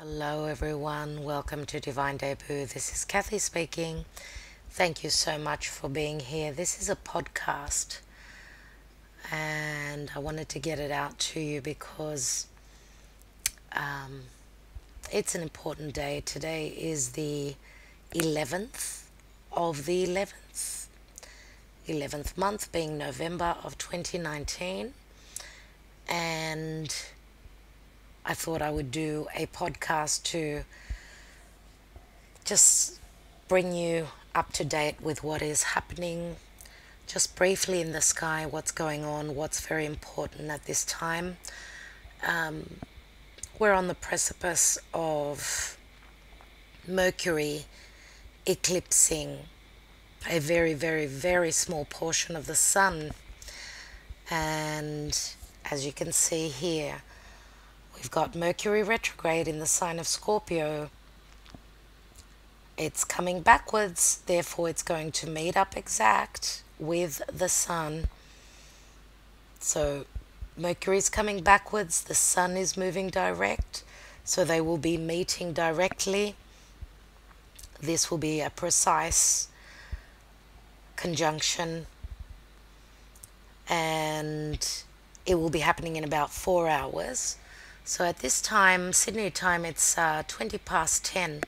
Hello everyone, welcome to Divine Debut. This is Kathy speaking. Thank you so much for being here. This is a podcast and I wanted to get it out to you because it's an important day. Today is the 11th of the 11th month, being November of 2019, and I thought I would do a podcast to just bring you up to date with what is happening just briefly in the sky, what's going on, what's very important at this time. We're on the precipice of Mercury eclipsing a very, very, very small portion of the sun, and as you can see here, we've got Mercury retrograde in the sign of Scorpio. It's coming backwards, therefore it's going to meet up exact with the sun. So Mercury's coming backwards, the sun is moving direct, so they will be meeting directly. This will be a precise conjunction, and it will be happening in about 4 hours. So at this time, Sydney time, it's 20 past 10.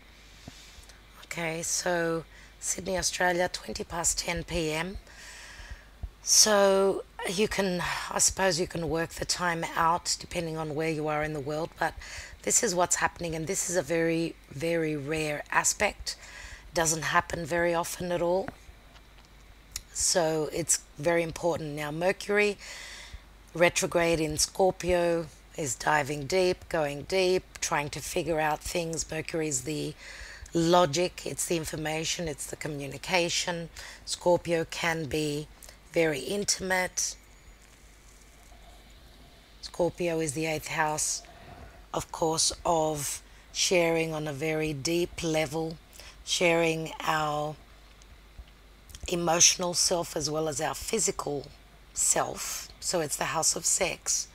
Okay, so Sydney, Australia, 20 past 10 p.m. So you can, I suppose you can work the time out depending on where you are in the world, but this is what's happening, and this is a very, very rare aspect. It doesn't happen very often at all. So it's very important. Now, Mercury retrograde in Scorpio is diving deep, going deep, trying to figure out things. Mercury is the logic, it's the information, it's the communication. Scorpio can be very intimate. Scorpio is the 8th house, of course, of sharing on a very deep level, sharing our emotional self as well as our physical self. So it's the house of sex.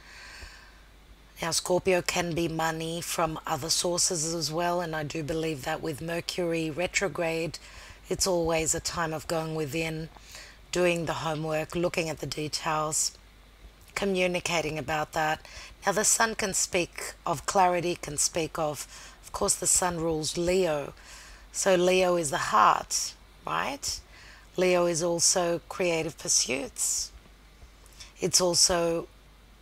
Now, Scorpio can be money from other sources as well, and I do believe that with Mercury retrograde, it's always a time of going within, doing the homework, looking at the details, communicating about that. Now, the sun can speak of clarity, can speak of course, the sun rules Leo. So Leo is the heart, right? Leo is also creative pursuits. It's also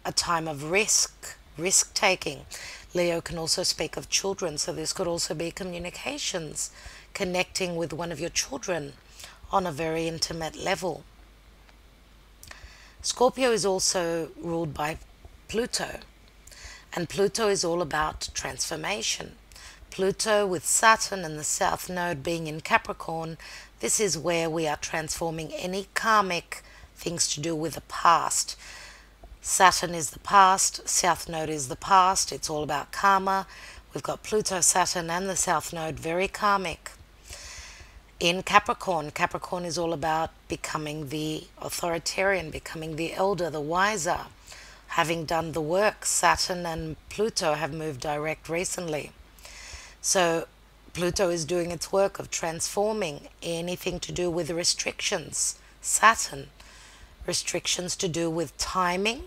a time of risk-taking. Leo can also speak of children, so this could also be communications, connecting with one of your children on a very intimate level. Scorpio is also ruled by Pluto, and Pluto is all about transformation. Pluto with Saturn and the South Node being in Capricorn, this is where we are transforming any karmic things to do with the past. Saturn is the past, South Node is the past, it's all about karma. We've got Pluto, Saturn and the South Node, very karmic. In Capricorn, Capricorn is all about becoming the authoritarian, becoming the elder, the wiser, having done the work. Saturn and Pluto have moved direct recently. So Pluto is doing its work of transforming anything to do with restrictions. Saturn, restrictions to do with timing.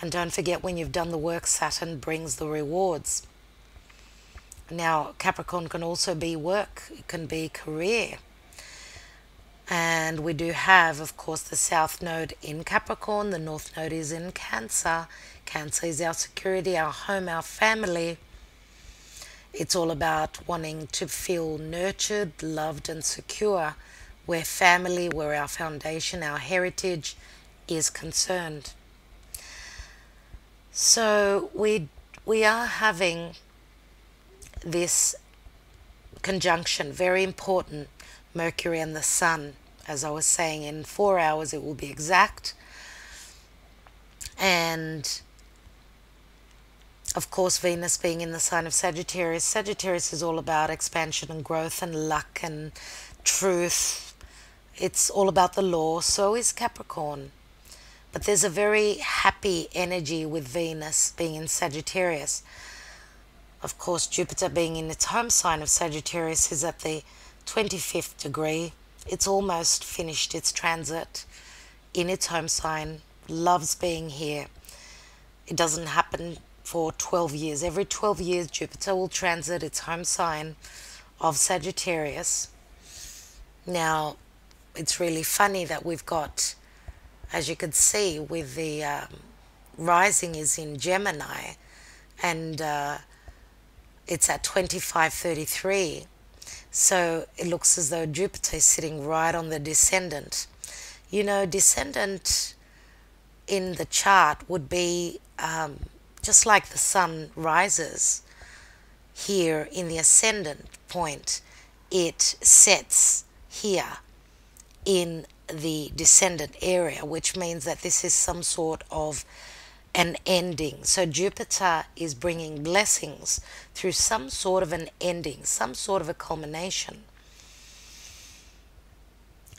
And don't forget, when you've done the work, Saturn brings the rewards. Now, Capricorn can also be work. It can be career. And we do have, of course, the South Node in Capricorn. The North Node is in Cancer. Cancer is our security, our home, our family. It's all about wanting to feel nurtured, loved and secure, where family, where our foundation, our heritage is concerned. So we are having this conjunction, very important, Mercury and the Sun. As I was saying, in 4 hours it will be exact. And of course, Venus being in the sign of Sagittarius. Sagittarius is all about expansion and growth and luck and truth. It's all about the law. So is Capricorn. But there's a very happy energy with Venus being in Sagittarius. Of course, Jupiter being in its home sign of Sagittarius is at the 25th degree. It's almost finished its transit in its home sign, loves being here. It doesn't happen for 12 years. Every 12 years, Jupiter will transit its home sign of Sagittarius. Now, it's really funny that we've got, as you can see, with the rising is in Gemini, and it's at 2533. So it looks as though Jupiter is sitting right on the descendant. You know, descendant in the chart would be just like the sun rises here in the ascendant point, it sets here in the descendant area, which means that this is some sort of an ending. So Jupiter is bringing blessings through some sort of an ending, some sort of a culmination.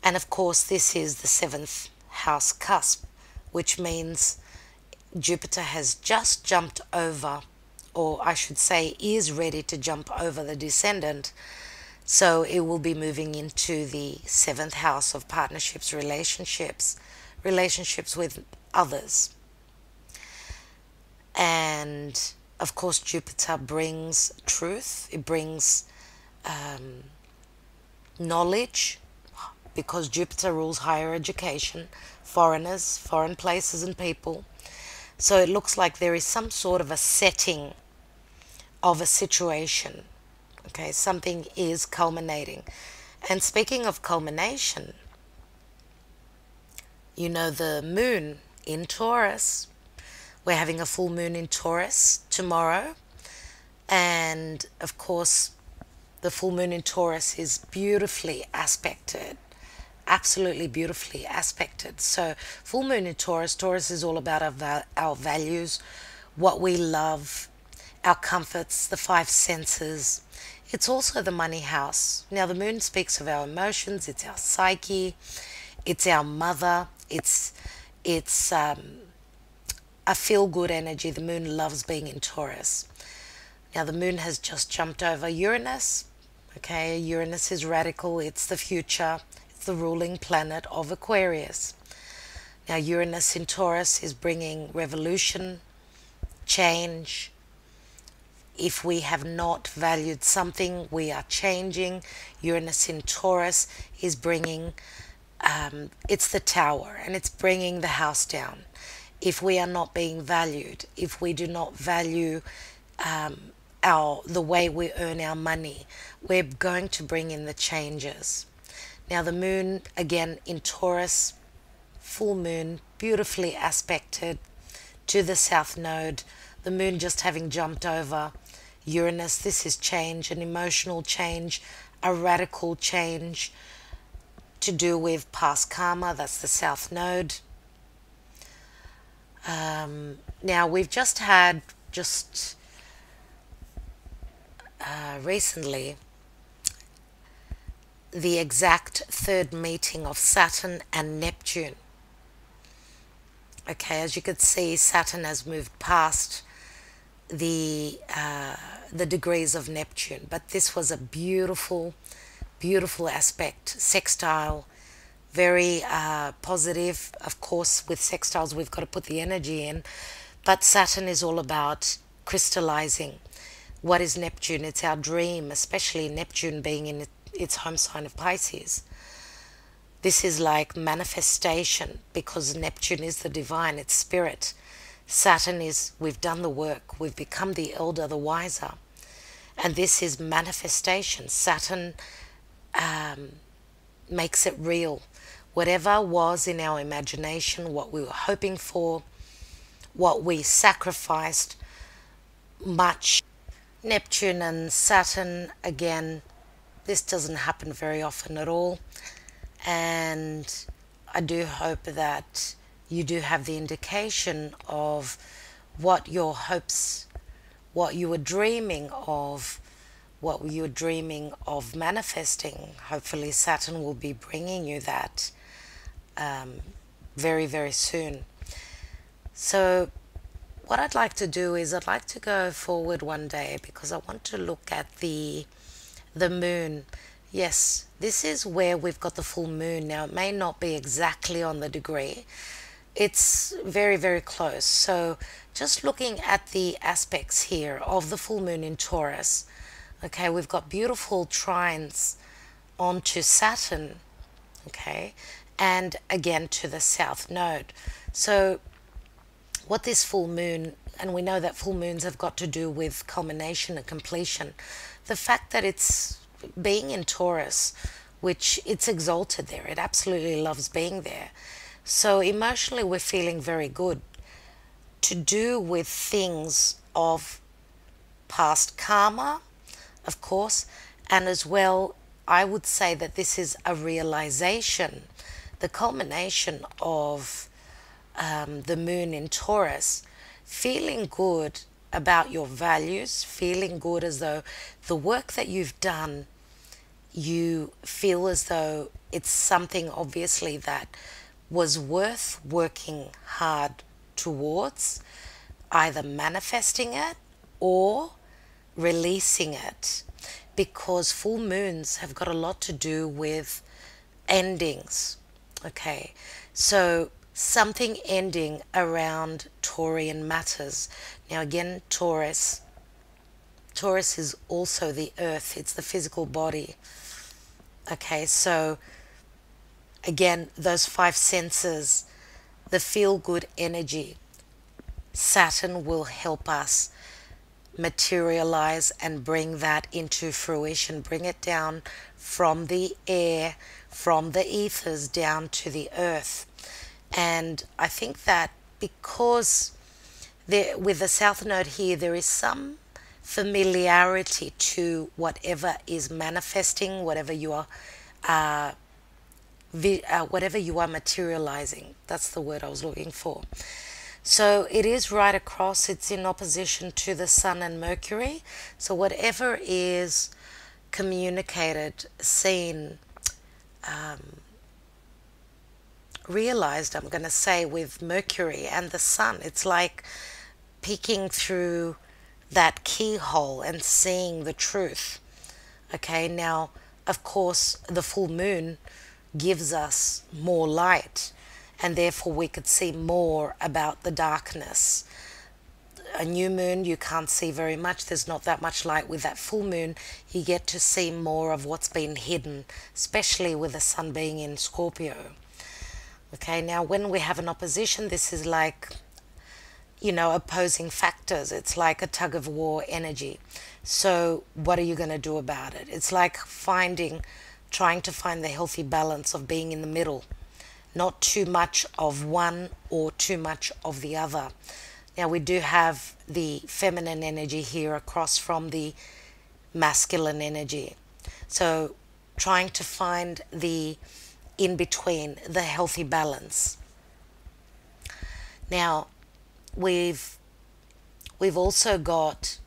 And of course, this is the 7th house cusp, which means Jupiter has just jumped over, or I should say is ready to jump over the descendant. So it will be moving into the 7th house of partnerships, relationships with others. And of course, Jupiter brings truth. It brings knowledge, because Jupiter rules higher education, foreigners, foreign places and people. So it looks like there is some sort of a setting of a situation. Okay, something is culminating. And speaking of culmination, you know, the moon in Taurus, we're having a full moon in Taurus tomorrow. And of course, the full moon in Taurus is beautifully aspected, absolutely beautifully aspected. So full moon in Taurus, Taurus is all about our values, what we love, our comforts, the 5 senses. It's also the money house. Now the moon speaks of our emotions, it's our psyche, it's our mother, it's a feel-good energy. The moon loves being in Taurus. Now the moon has just jumped over Uranus. Okay, Uranus is radical, it's the future, it's the ruling planet of Aquarius. Now Uranus in Taurus is bringing revolution, change. If we have not valued something, we are changing. Uranus in Taurus is bringing, it's the tower, and it's bringing the house down. If we are not being valued, if we do not value the way we earn our money, we're going to bring in the changes. Now the moon, again in Taurus, full moon, beautifully aspected to the south node. The moon just having jumped over Uranus. This is change, an emotional change, a radical change to do with past karma. That's the south node. Now we've just had recently the exact 3rd meeting of Saturn and Neptune. Okay, as you could see, Saturn has moved past the degrees of Neptune, but this was a beautiful, beautiful aspect, sextile, very positive. Of course, with sextiles, we've got to put the energy in, but Saturn is all about crystallizing. What is Neptune? It's our dream, especially Neptune being in its home sign of Pisces. This is like manifestation, because Neptune is the divine, it's spirit. Saturn is, we've done the work, we've become the elder, the wiser. And this is manifestation. Saturn makes it real. Whatever was in our imagination, what we were hoping for, what we sacrificed much. Neptune and Saturn, again, this doesn't happen very often at all. And I do hope that you do have the indication of what your hopes, what you were dreaming of, what you were dreaming of manifesting. Hopefully Saturn will be bringing you that very, very soon. So what I'd like to do is I'd like to go forward one day because I want to look at the moon. Yes, this is where we've got the full moon. Now, it may not be exactly on the degree. It's very, very close. So just looking at the aspects here of the full moon in Taurus, okay, we've got beautiful trines onto Saturn, okay, and again to the south node. So what this full moon, and we know that full moons have got to do with culmination and completion, the fact that it's being in Taurus, which it's exalted there, it absolutely loves being there. So emotionally we're feeling very good, to do with things of past karma, of course, and as well I would say that this is a realization, the culmination of the moon in Taurus, feeling good about your values, feeling good as though the work that you've done, you feel as though it's something obviously that was worth working hard towards, either manifesting it or releasing it, because full moons have got a lot to do with endings. Okay, so something ending around Taurian matters. Now again, Taurus is also the earth, it's the physical body. Okay, so again, those five senses, the feel good energy, Saturn will help us materialize and bring that into fruition, bring it down from the air, from the ethers down to the earth. And I think that because there, with the south node here, there is some familiarity to whatever is manifesting, whatever you are whatever you are materializing. That's the word I was looking for. So it is right across, it's in opposition to the Sun and Mercury. So whatever is communicated, seen, realized, I'm going to say, with Mercury and the Sun, it's like peeking through that keyhole and seeing the truth. Okay, now, of course, the full moon gives us more light, and therefore we could see more about the darkness. A new moon, you can't see very much. There's not that much light. With that full moon, you get to see more of what's been hidden, especially with the Sun being in Scorpio. Okay, now when we have an opposition, this is like, you know, opposing factors. It's like a tug of war energy. So what are you going to do about it? It's like trying to find the healthy balance of being in the middle, not too much of one or too much of the other. Now we do have the feminine energy here across from the masculine energy. So trying to find the in between, the healthy balance. Now we've also got,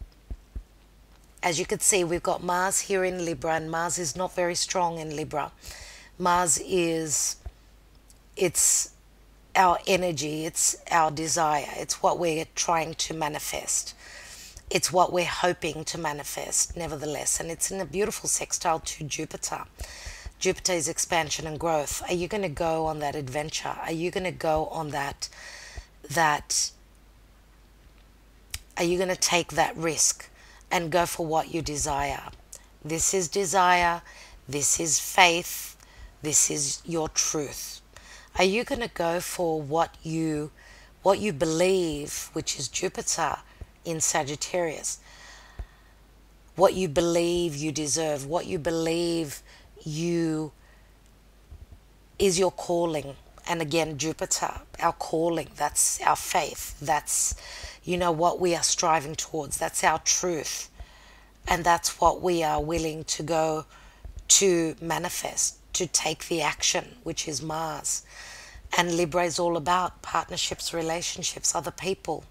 as you can see, we've got Mars here in Libra, and Mars is not very strong in Libra. Mars is, it's our energy, it's our desire, it's what we're trying to manifest. It's what we're hoping to manifest, nevertheless. And it's in a beautiful sextile to Jupiter. Jupiter is expansion and growth. Are you going to go on that adventure? Are you going to go on that are you going to take that risk and go for what you desire? This is desire, this is faith, this is your truth. Are you going to go for what you believe, which is Jupiter in Sagittarius? What you believe you deserve, what you believe you is your calling. And again, Jupiter, our calling, that's our faith, that's, you know, what we are striving towards, that's our truth, and that's what we are willing to go to manifest, to take the action, which is Mars. And Libra is all about partnerships, relationships, other people.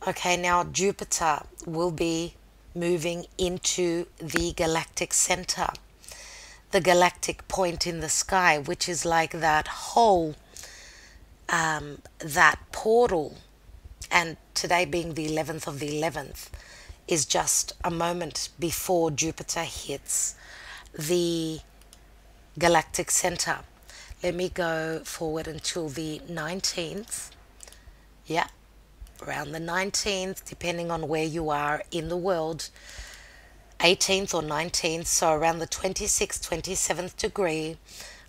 Okay, now Jupiter will be moving into the galactic center, the galactic point in the sky, which is like that hole, that portal And today being the 11th of the 11th is just a moment before Jupiter hits the galactic center. Let me go forward until the 19th. Yeah, around the 19th, depending on where you are in the world, 18th or 19th, so around the 26th, 27th degree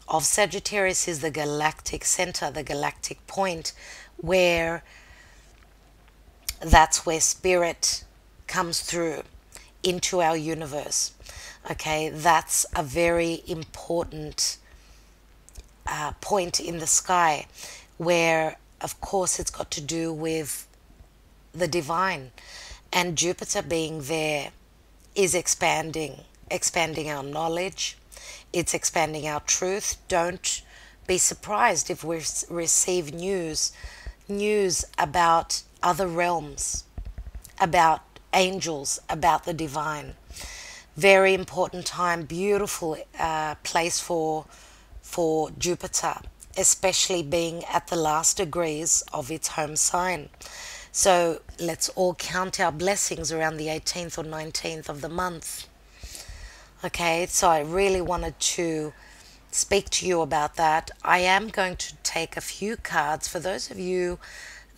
of Sagittarius is the galactic center, the galactic point, where that's where spirit comes through into our universe. Okay, that's a very important point in the sky where, of course, it's got to do with the divine. And Jupiter being there is expanding our knowledge, it's expanding our truth. Don't be surprised if we receive news about other realms, about angels, about the divine. Very important time, beautiful place for Jupiter, especially being at the last degrees of its home sign. So let's all count our blessings around the 18th or 19th of the month. Okay, so I really wanted to speak to you about that. I am going to take a few cards for those of you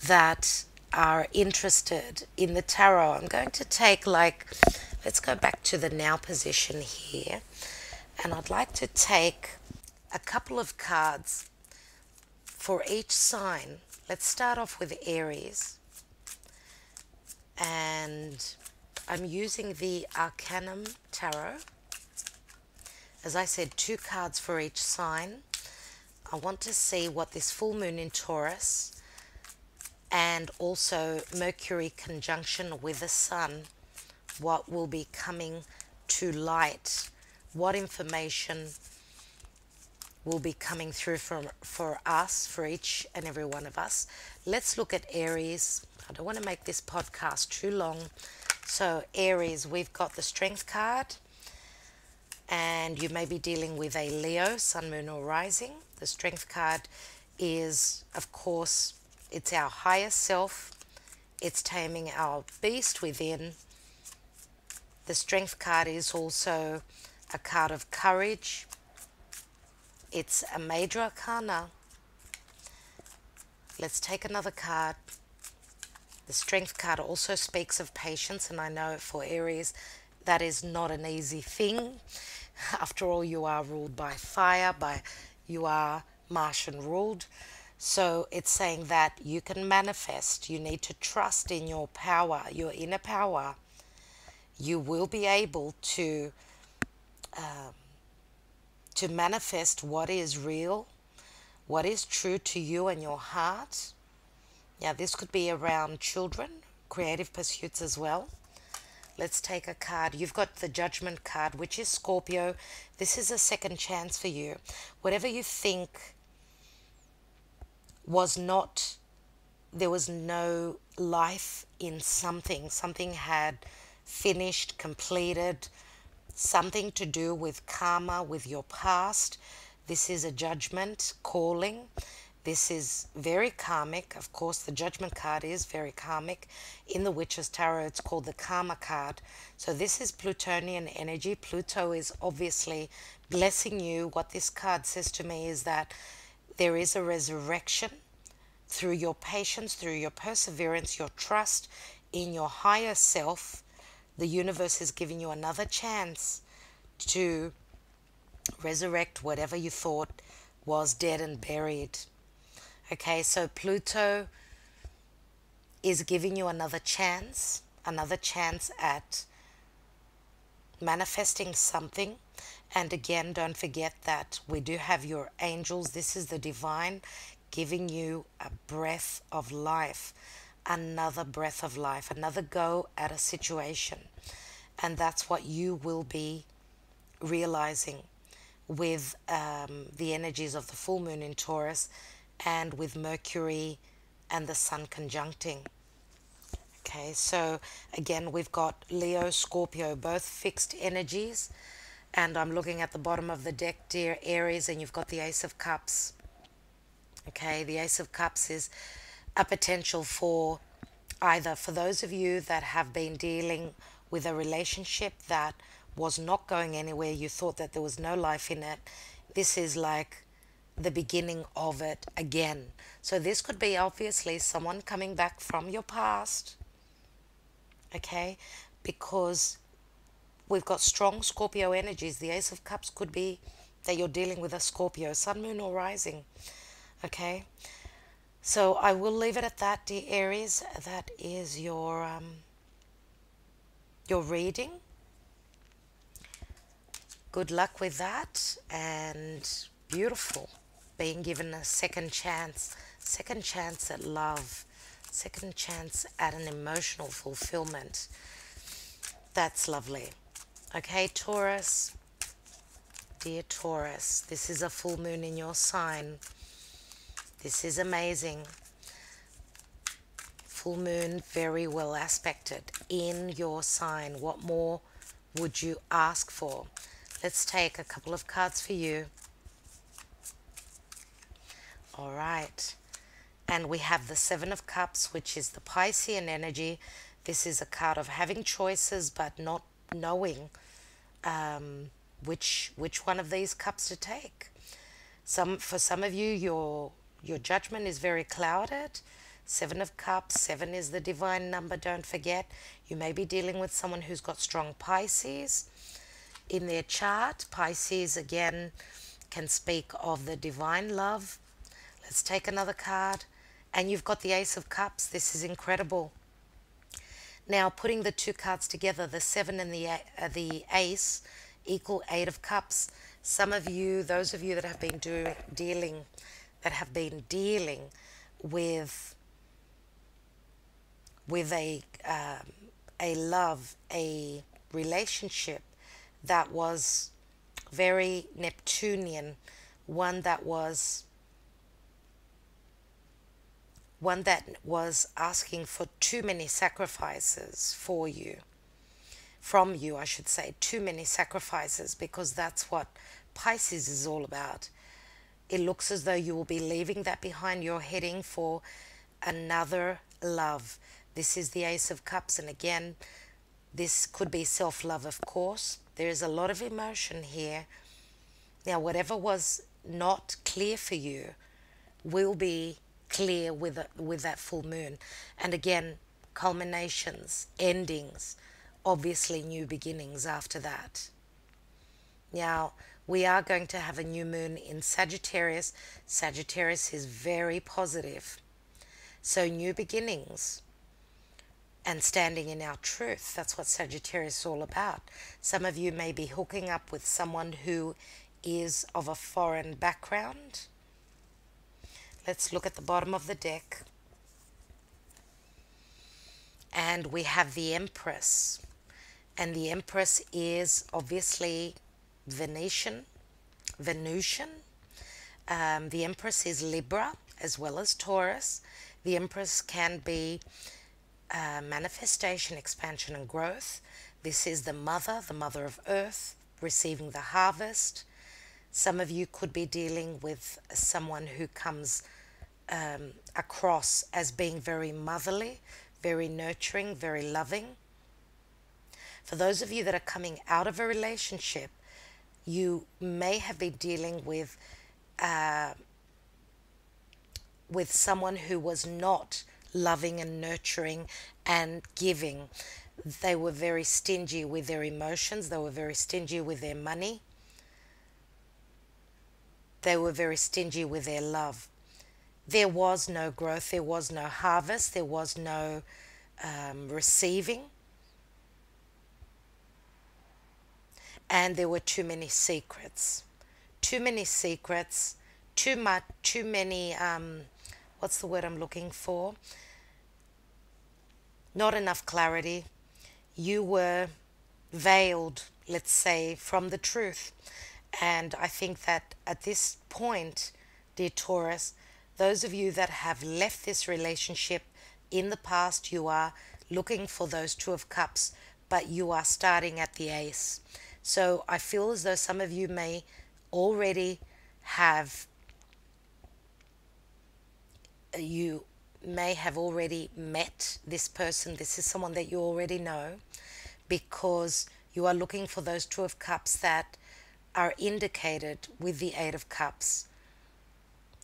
that are interested in the tarot. I'm going to take, like, let's go back to the now position here, and I'd like to take a couple of cards for each sign. Let's start off with Aries, and I'm using the Arcanum Tarot. As I said, 2 cards for each sign. I want to see what this full moon in Taurus and also Mercury conjunction with the Sun, what will be coming to light, what information will be coming through for us, for each and every one of us. Let's look at Aries. I don't want to make this podcast too long. So Aries, we've got the Strength card, and you may be dealing with a Leo, Sun, Moon or Rising. The Strength card is, of course, it's our higher self. It's taming our beast within. The Strength card is also a card of courage. It's a major arcana. Let's take another card. The Strength card also speaks of patience, and I know for Aries that is not an easy thing. After all, you are ruled by fire, you are Martian ruled. So it's saying that you can manifest. You need to trust in your power, your inner power. You will be able to manifest what is real, what is true to you and your heart. Yeah, this could be around children, creative pursuits as well. Let's take a card. You've got the Judgment card, which is Scorpio. This is a second chance for you. Whatever you think was not, there was no life in something. Something had finished, completed, something to do with karma, with your past. This is a judgment calling. This is very karmic. Of course, the Judgment card is very karmic. In the Witch's Tarot, it's called the Karma card. So this is Plutonian energy. Pluto is obviously blessing you. What this card says to me is that there is a resurrection through your patience, through your perseverance, your trust in your higher self. The universe is giving you another chance to resurrect whatever you thought was dead and buried. Okay, so Pluto is giving you another chance at manifesting something. And again, don't forget that we do have your angels. This is the divine giving you a breath of life, another breath of life, another go at a situation. And that's what you will be realizing with the energies of the full moon in Taurus and with Mercury and the Sun conjuncting. Okay, so again, we've got Leo, Scorpio, both fixed energies. And I'm looking at the bottom of the deck, dear Aries, and you've got the Ace of Cups. Okay, the Ace of Cups is a potential for Either for those of you that have been dealing with a relationship that was not going anywhere, you thought that there was no life in it, this is like the beginning of it again. So this could be obviously someone coming back from your past, okay? Because we've got strong Scorpio energies. The Ace of Cups could be that you're dealing with a Scorpio, Sun, Moon, or Rising, okay? So I will leave it at that, dear Aries. That is your reading. Good luck with that, and beautiful. Being given a second chance at love, second chance at an emotional fulfillment. That's lovely. Okay, Taurus, dear Taurus, this is a full moon in your sign. This is amazing. Full moon, very well aspected in your sign. What more would you ask for? Let's take a couple of cards for you. All right. And we have the Seven of Cups, which is the Piscean energy. This is a card of having choices but not knowing which one of these cups to take. For some of you, your judgment is very clouded. Seven of Cups, 7 is the divine number, don't forget. You may be dealing with someone who's got strong Pisces in their chart. Pisces, again, can speak of the divine love. Let's take another card. And you've got the Ace of Cups. This is incredible. Now, putting the two cards together, the 7 and the Ace equal 8 of Cups. Some of you, those of you that have been dealing with a love, a relationship that was very Neptunian, one that was asking for too many sacrifices from you, I should say, too many sacrifices, because that's what Pisces is all about. It looks as though you will be leaving that behind. You're heading for another love. This is the Ace of Cups, and again, this could be self-love, of course. There is a lot of emotion here. Now, whatever was not clear for you will be clear with that full moon. And again, culminations, endings, obviously new beginnings after that. Now, we are going to have a new moon in Sagittarius. Sagittarius is very positive. So new beginnings and standing in our truth. That's what Sagittarius is all about. Some of you may be hooking up with someone who is of a foreign background. Let's look at the bottom of the deck. And we have the Empress. And the Empress is obviously Venusian. The Empress is Libra as well as Taurus. The Empress can be manifestation, expansion, and growth. This is the mother of earth, receiving the harvest. Some of you could be dealing with someone who comes across as being very motherly, very nurturing, very loving. For those of you that are coming out of a relationship, you may have been dealing with someone who was not loving and nurturing and giving. They were very stingy with their emotions. They were very stingy with their money. They were very stingy with their love. There was no growth. There was no harvest. There was no receiving. And there were too many secrets. Too many secrets. Too many, what's the word I'm looking for? Not enough clarity. You were veiled, let's say, from the truth. And I think that at this point, dear Taurus, those of you that have left this relationship in the past, you are looking for those Two of Cups, but you are starting at the Ace. So I feel as though some of you may already have may have already met this person. This is someone that you already know, because you are looking for those Two of Cups that are indicated with the Eight of Cups.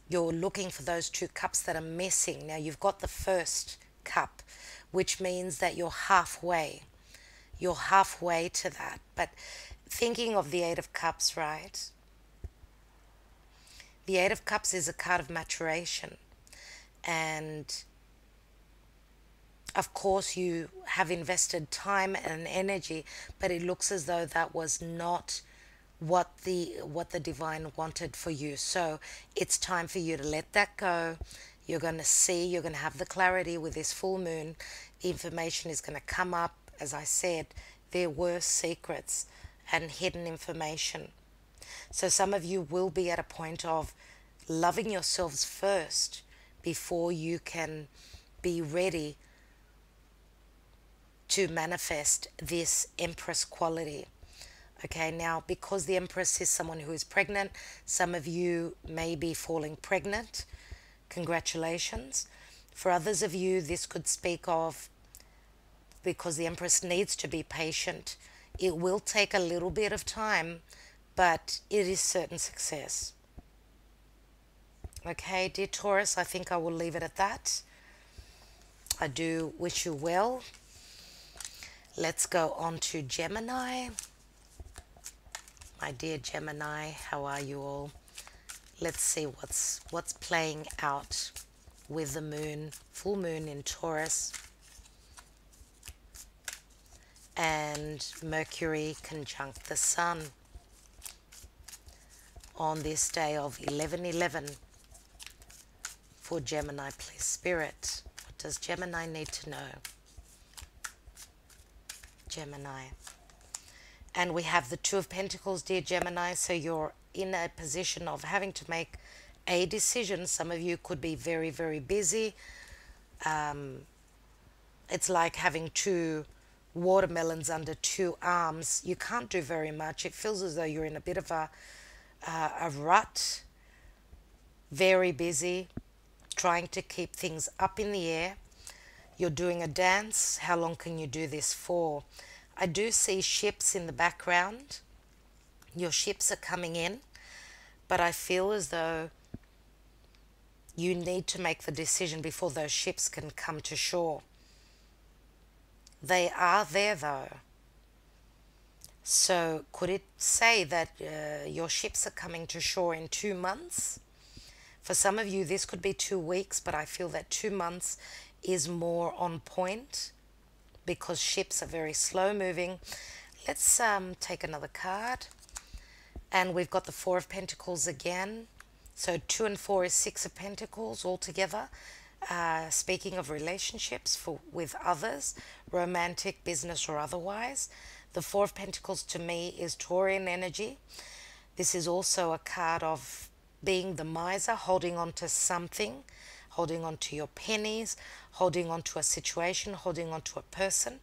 You're looking for those two cups that are missing. Now you've got the first cup, which means that you're halfway. You're halfway to that. But thinking of the Eight of Cups, right? The Eight of Cups is a card of maturation. And of course you have invested time and energy, but it looks as though that was not what the divine wanted for you. So it's time for you to let that go. You're going to see, you're going to have the clarity with this full moon. The information is going to come up. As I said, there were secrets and hidden information. So some of you will be at a point of loving yourselves first before you can be ready to manifest this Empress quality. Okay, now because the Empress is someone who is pregnant, some of you may be falling pregnant. Congratulations. For others of you, this could speak of, because the Empress needs to be patient, it will take a little bit of time, but it is certain success. Okay, dear Taurus, I think I will leave it at that. I do wish you well. Let's go on to Gemini. My dear Gemini, how are you all? Let's see what's playing out with the moon, full moon in Taurus, and Mercury conjunct the Sun on this day of 11/11 for Gemini. Please, Spirit, what does Gemini need to know? Gemini. And we have the Two of Pentacles, dear Gemini, so you're in a position of having to make a decision. Some of you could be very, very busy. It's like having two watermelons under two arms. You can't do very much. It feels as though you're in a bit of a rut, very busy, trying to keep things up in the air. You're doing a dance. How long can you do this for? I do see ships in the background. Your ships are coming in, but I feel as though you need to make the decision before those ships can come to shore. They are there though. So could it say that your ships are coming to shore in 2 months? For some of you, this could be 2 weeks, but I feel that 2 months is more on point, because ships are very slow moving. Let's take another card. And we've got the Four of Pentacles again. So 2 and 4 is 6 of Pentacles altogether. Speaking of relationships with others, romantic, business or otherwise. The Four of Pentacles to me is Taurian energy. This is also a card of being the miser, holding on to something, holding on to your pennies, holding on to a situation, holding on to a person.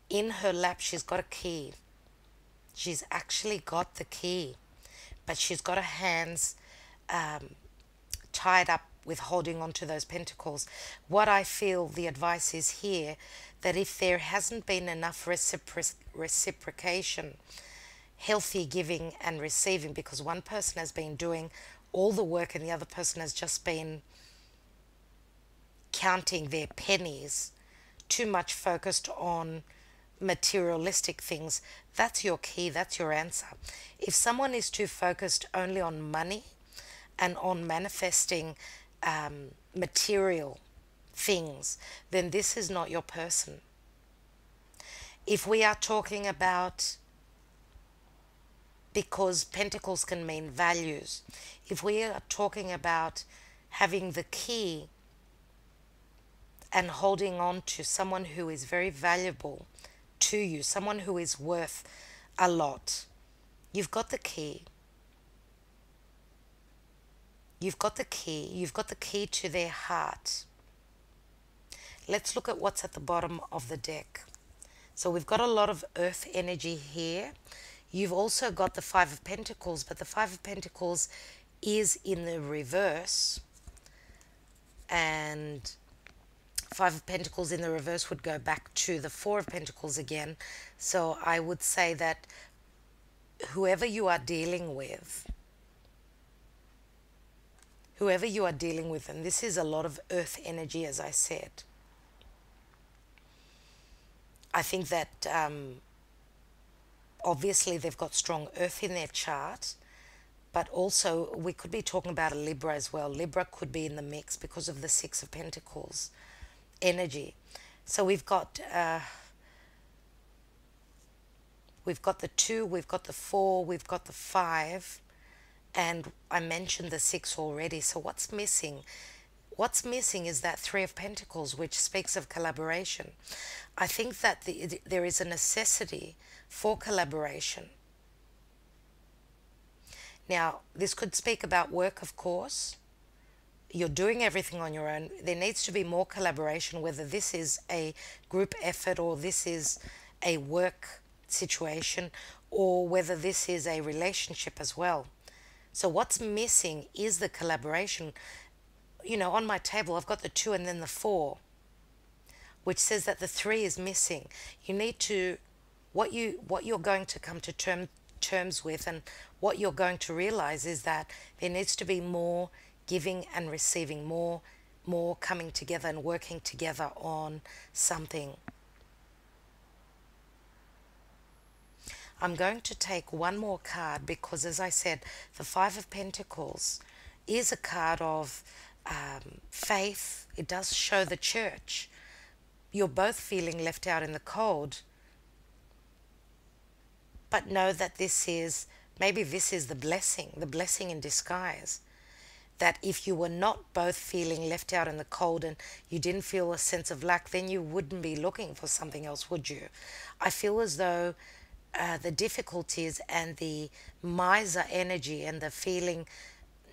In her lap, she's got a key. She's actually got the key, but she's got her hands tied up with holding on to those pentacles. What I feel the advice is here, that if there hasn't been enough reciprocation, healthy giving and receiving, because one person has been doing all the work and the other person has just been counting their pennies, too much focused on materialistic things, that's your key, that's your answer. If someone is too focused only on money and on manifesting material things, then this is not your person. If we are talking about, because pentacles can mean values, if we are talking about having the key and holding on to someone who is very valuable to you, someone who is worth a lot, you've got the key. You've got the key. You've got the key to their heart. Let's look at what's at the bottom of the deck. So we've got a lot of earth energy here. You've also got the Five of Pentacles, but the Five of Pentacles is in the reverse. And Five of Pentacles in the reverse would go back to the Four of Pentacles again. So I would say that whoever you are dealing with, and this is a lot of earth energy, as I said, I think that obviously they've got strong earth in their chart, but also we could be talking about a Libra as well. Libra could be in the mix because of the Six of Pentacles energy. So we've got the 2, we've got the 4, we've got the 5, and I mentioned the 6 already. So what's missing? What's missing is that 3 of Pentacles, which speaks of collaboration. I think that there is a necessity for collaboration. Now, this could speak about work, of course. You're doing everything on your own. There needs to be more collaboration, whether this is a group effort or this is a work situation or whether this is a relationship as well. So what's missing is the collaboration. You know, on my table I've got the 2 and then the 4, which says that the 3 is missing. You need to, what you're going to come to terms with, and what you're going to realize is that there needs to be more giving and receiving, more coming together and working together on something. I'm going to take one more card because, as I said, the 5 of Pentacles is a card of faith. It does show the church. You're both feeling left out in the cold, but know that maybe this is the blessing in disguise. That if you were not both feeling left out in the cold and you didn't feel a sense of lack, then you wouldn't be looking for something else, would you? I feel as though the difficulties and the miser energy and the feeling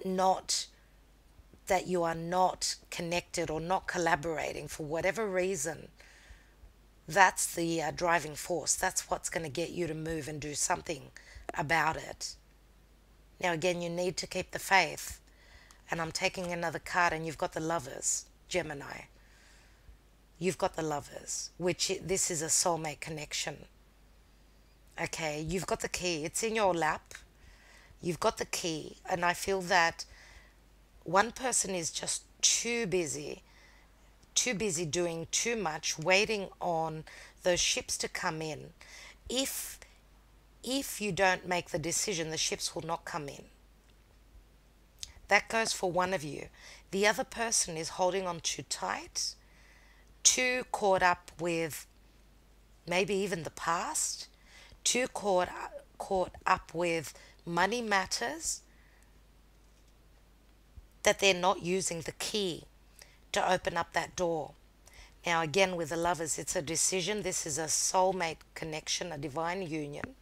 that you are not connected or not collaborating for whatever reason, that's the driving force. That's what's going to get you to move and do something about it. Now again, you need to keep the faith. And I'm taking another card, and you've got the Lovers, Gemini. You've got the Lovers, this is a soulmate connection. Okay, you've got the key. It's in your lap. You've got the key, and I feel that one person is just too busy doing too much, waiting on those ships to come in. If you don't make the decision, the ships will not come in. That goes for one of you. The other person is holding on too tight, too caught up with maybe even the past, too caught up with money matters, that they're not using the key to open up that door. Now again, with the Lovers, it's a decision. This is a soulmate connection, a divine union,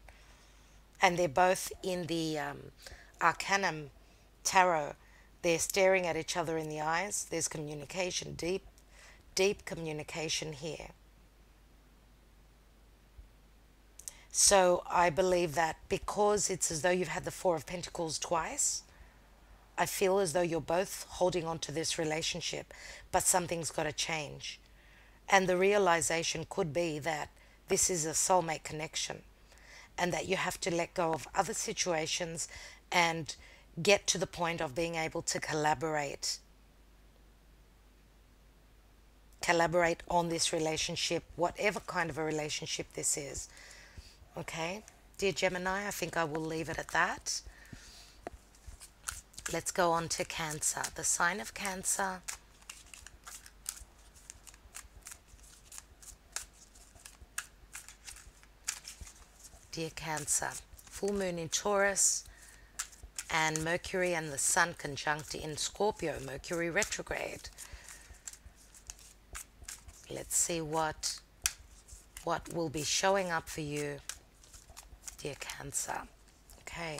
and they're both in the Arcanum Tarot. They're staring at each other in the eyes. There's communication, deep communication here. So I believe that because it's as though you've had the 4 of Pentacles twice, I feel as though you're both holding on to this relationship, but something's got to change. And the realization could be that this is a soulmate connection and that you have to let go of other situations and get to the point of being able to collaborate on this relationship, whatever kind of a relationship this is. Okay, dear Gemini, I think I will leave it at that. Let's go on to Cancer. The sign of Cancer. Dear Cancer, full moon in Taurus, and Mercury and the Sun conjunct in Scorpio, Mercury retrograde. Let's see what will be showing up for you, dear Cancer. Okay,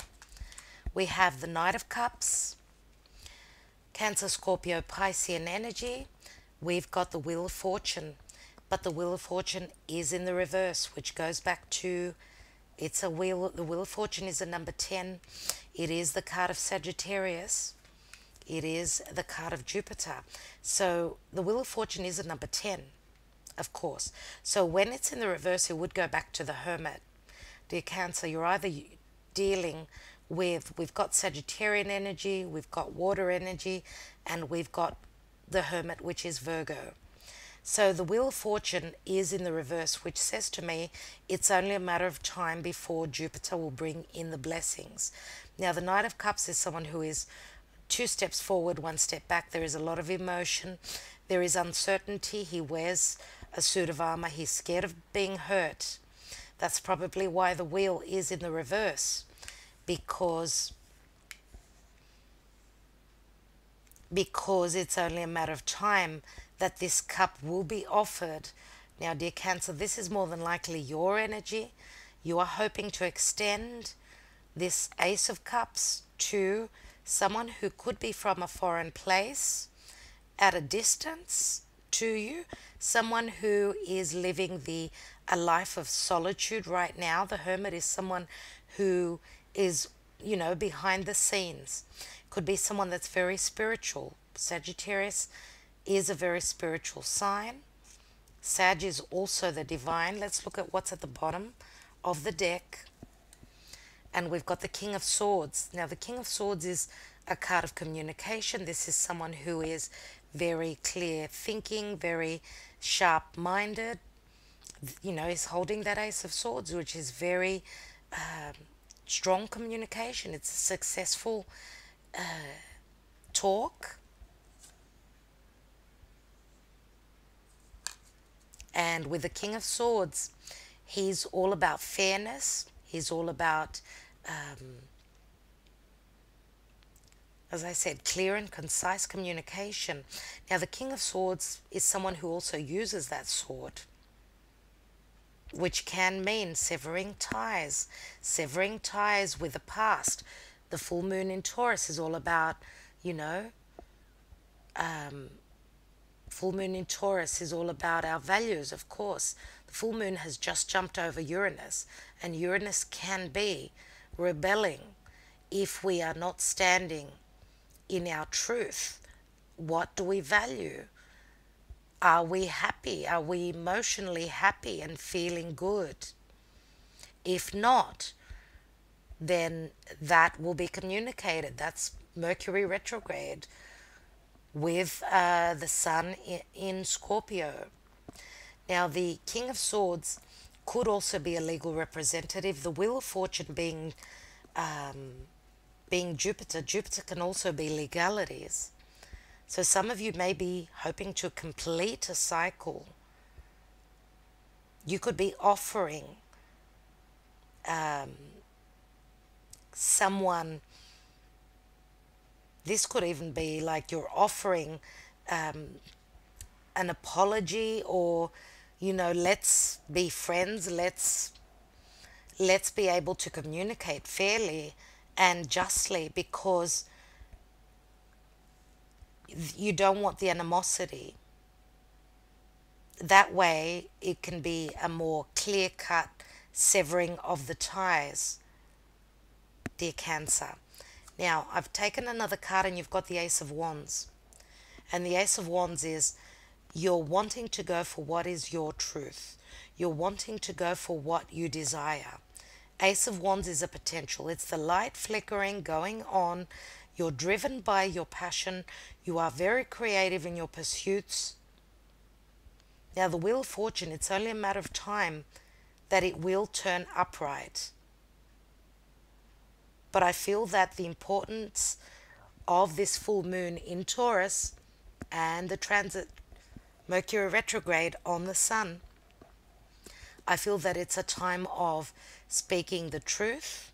we have the Knight of Cups, Cancer, Scorpio, Piscean energy. We've got the Wheel of Fortune, but the Wheel of Fortune is in the reverse, which goes back to, it's a wheel. The Wheel of Fortune is a number 10. It is the card of Sagittarius. It is the card of Jupiter. So the Wheel of Fortune is a number 10, of course. So when it's in the reverse, it would go back to the Hermit. Dear Cancer, you're either dealing with, we've got Sagittarian energy, we've got water energy, and we've got the Hermit, which is Virgo. So the Wheel of Fortune is in the reverse, which says to me it's only a matter of time before Jupiter will bring in the blessings. Now, the Knight of Cups is someone who is 2 steps forward, 1 step back. There is a lot of emotion. There is uncertainty. He wears a suit of armor. He's scared of being hurt. That's probably why the wheel is in the reverse, because it's only a matter of time that this cup will be offered. Now, dear Cancer, this is more than likely your energy. You are hoping to extend this Ace of Cups to someone who could be from a foreign place, at a distance to you, someone who is living a life of solitude right now. The Hermit is someone who is, behind the scenes. Could be someone that's very spiritual. Sagittarius is a very spiritual sign. Sag is also the divine. Let's look at what's at the bottom of the deck. And we've got the King of Swords. Now, the King of Swords is a card of communication. This is someone who is very clear thinking, very sharp-minded. Is holding that Ace of Swords, which is very strong communication. It's a successful talk. And with the King of Swords, he's all about fairness. He's all about, as I said, clear and concise communication. Now, the King of Swords is someone who also uses that sword, which can mean severing ties with the past. The full moon in Taurus is all about, full moon in Taurus is all about our values, of course. The full moon has just jumped over Uranus, and Uranus can be rebelling if we are not standing in our truth. What do we value? Are we happy? Are we emotionally happy and feeling good? If not, then that will be communicated. That's Mercury retrograde with the Sun in Scorpio. Now, the King of Swords could also be a legal representative. The Wheel of Fortune being Jupiter. Jupiter can also be legalities. So some of you may be hoping to complete a cycle. You could be offering someone, this could even be like you're offering an apology, or let's be friends, let's be able to communicate fairly and justly, because you don't want the animosity. That way it can be a more clear-cut severing of the ties, dear Cancer. Now, I've taken another card, and you've got the Ace of Wands. And the Ace of Wands is you're wanting to go for what is your truth. You're wanting to go for what you desire. Ace of Wands is a potential. It's the light flickering, going on. You're driven by your passion. You are very creative in your pursuits. Now, the Wheel of Fortune, it's only a matter of time that it will turn upright. But I feel that the importance of this full moon in Taurus and the transit Mercury retrograde on the Sun, I feel that it's a time of speaking the truth,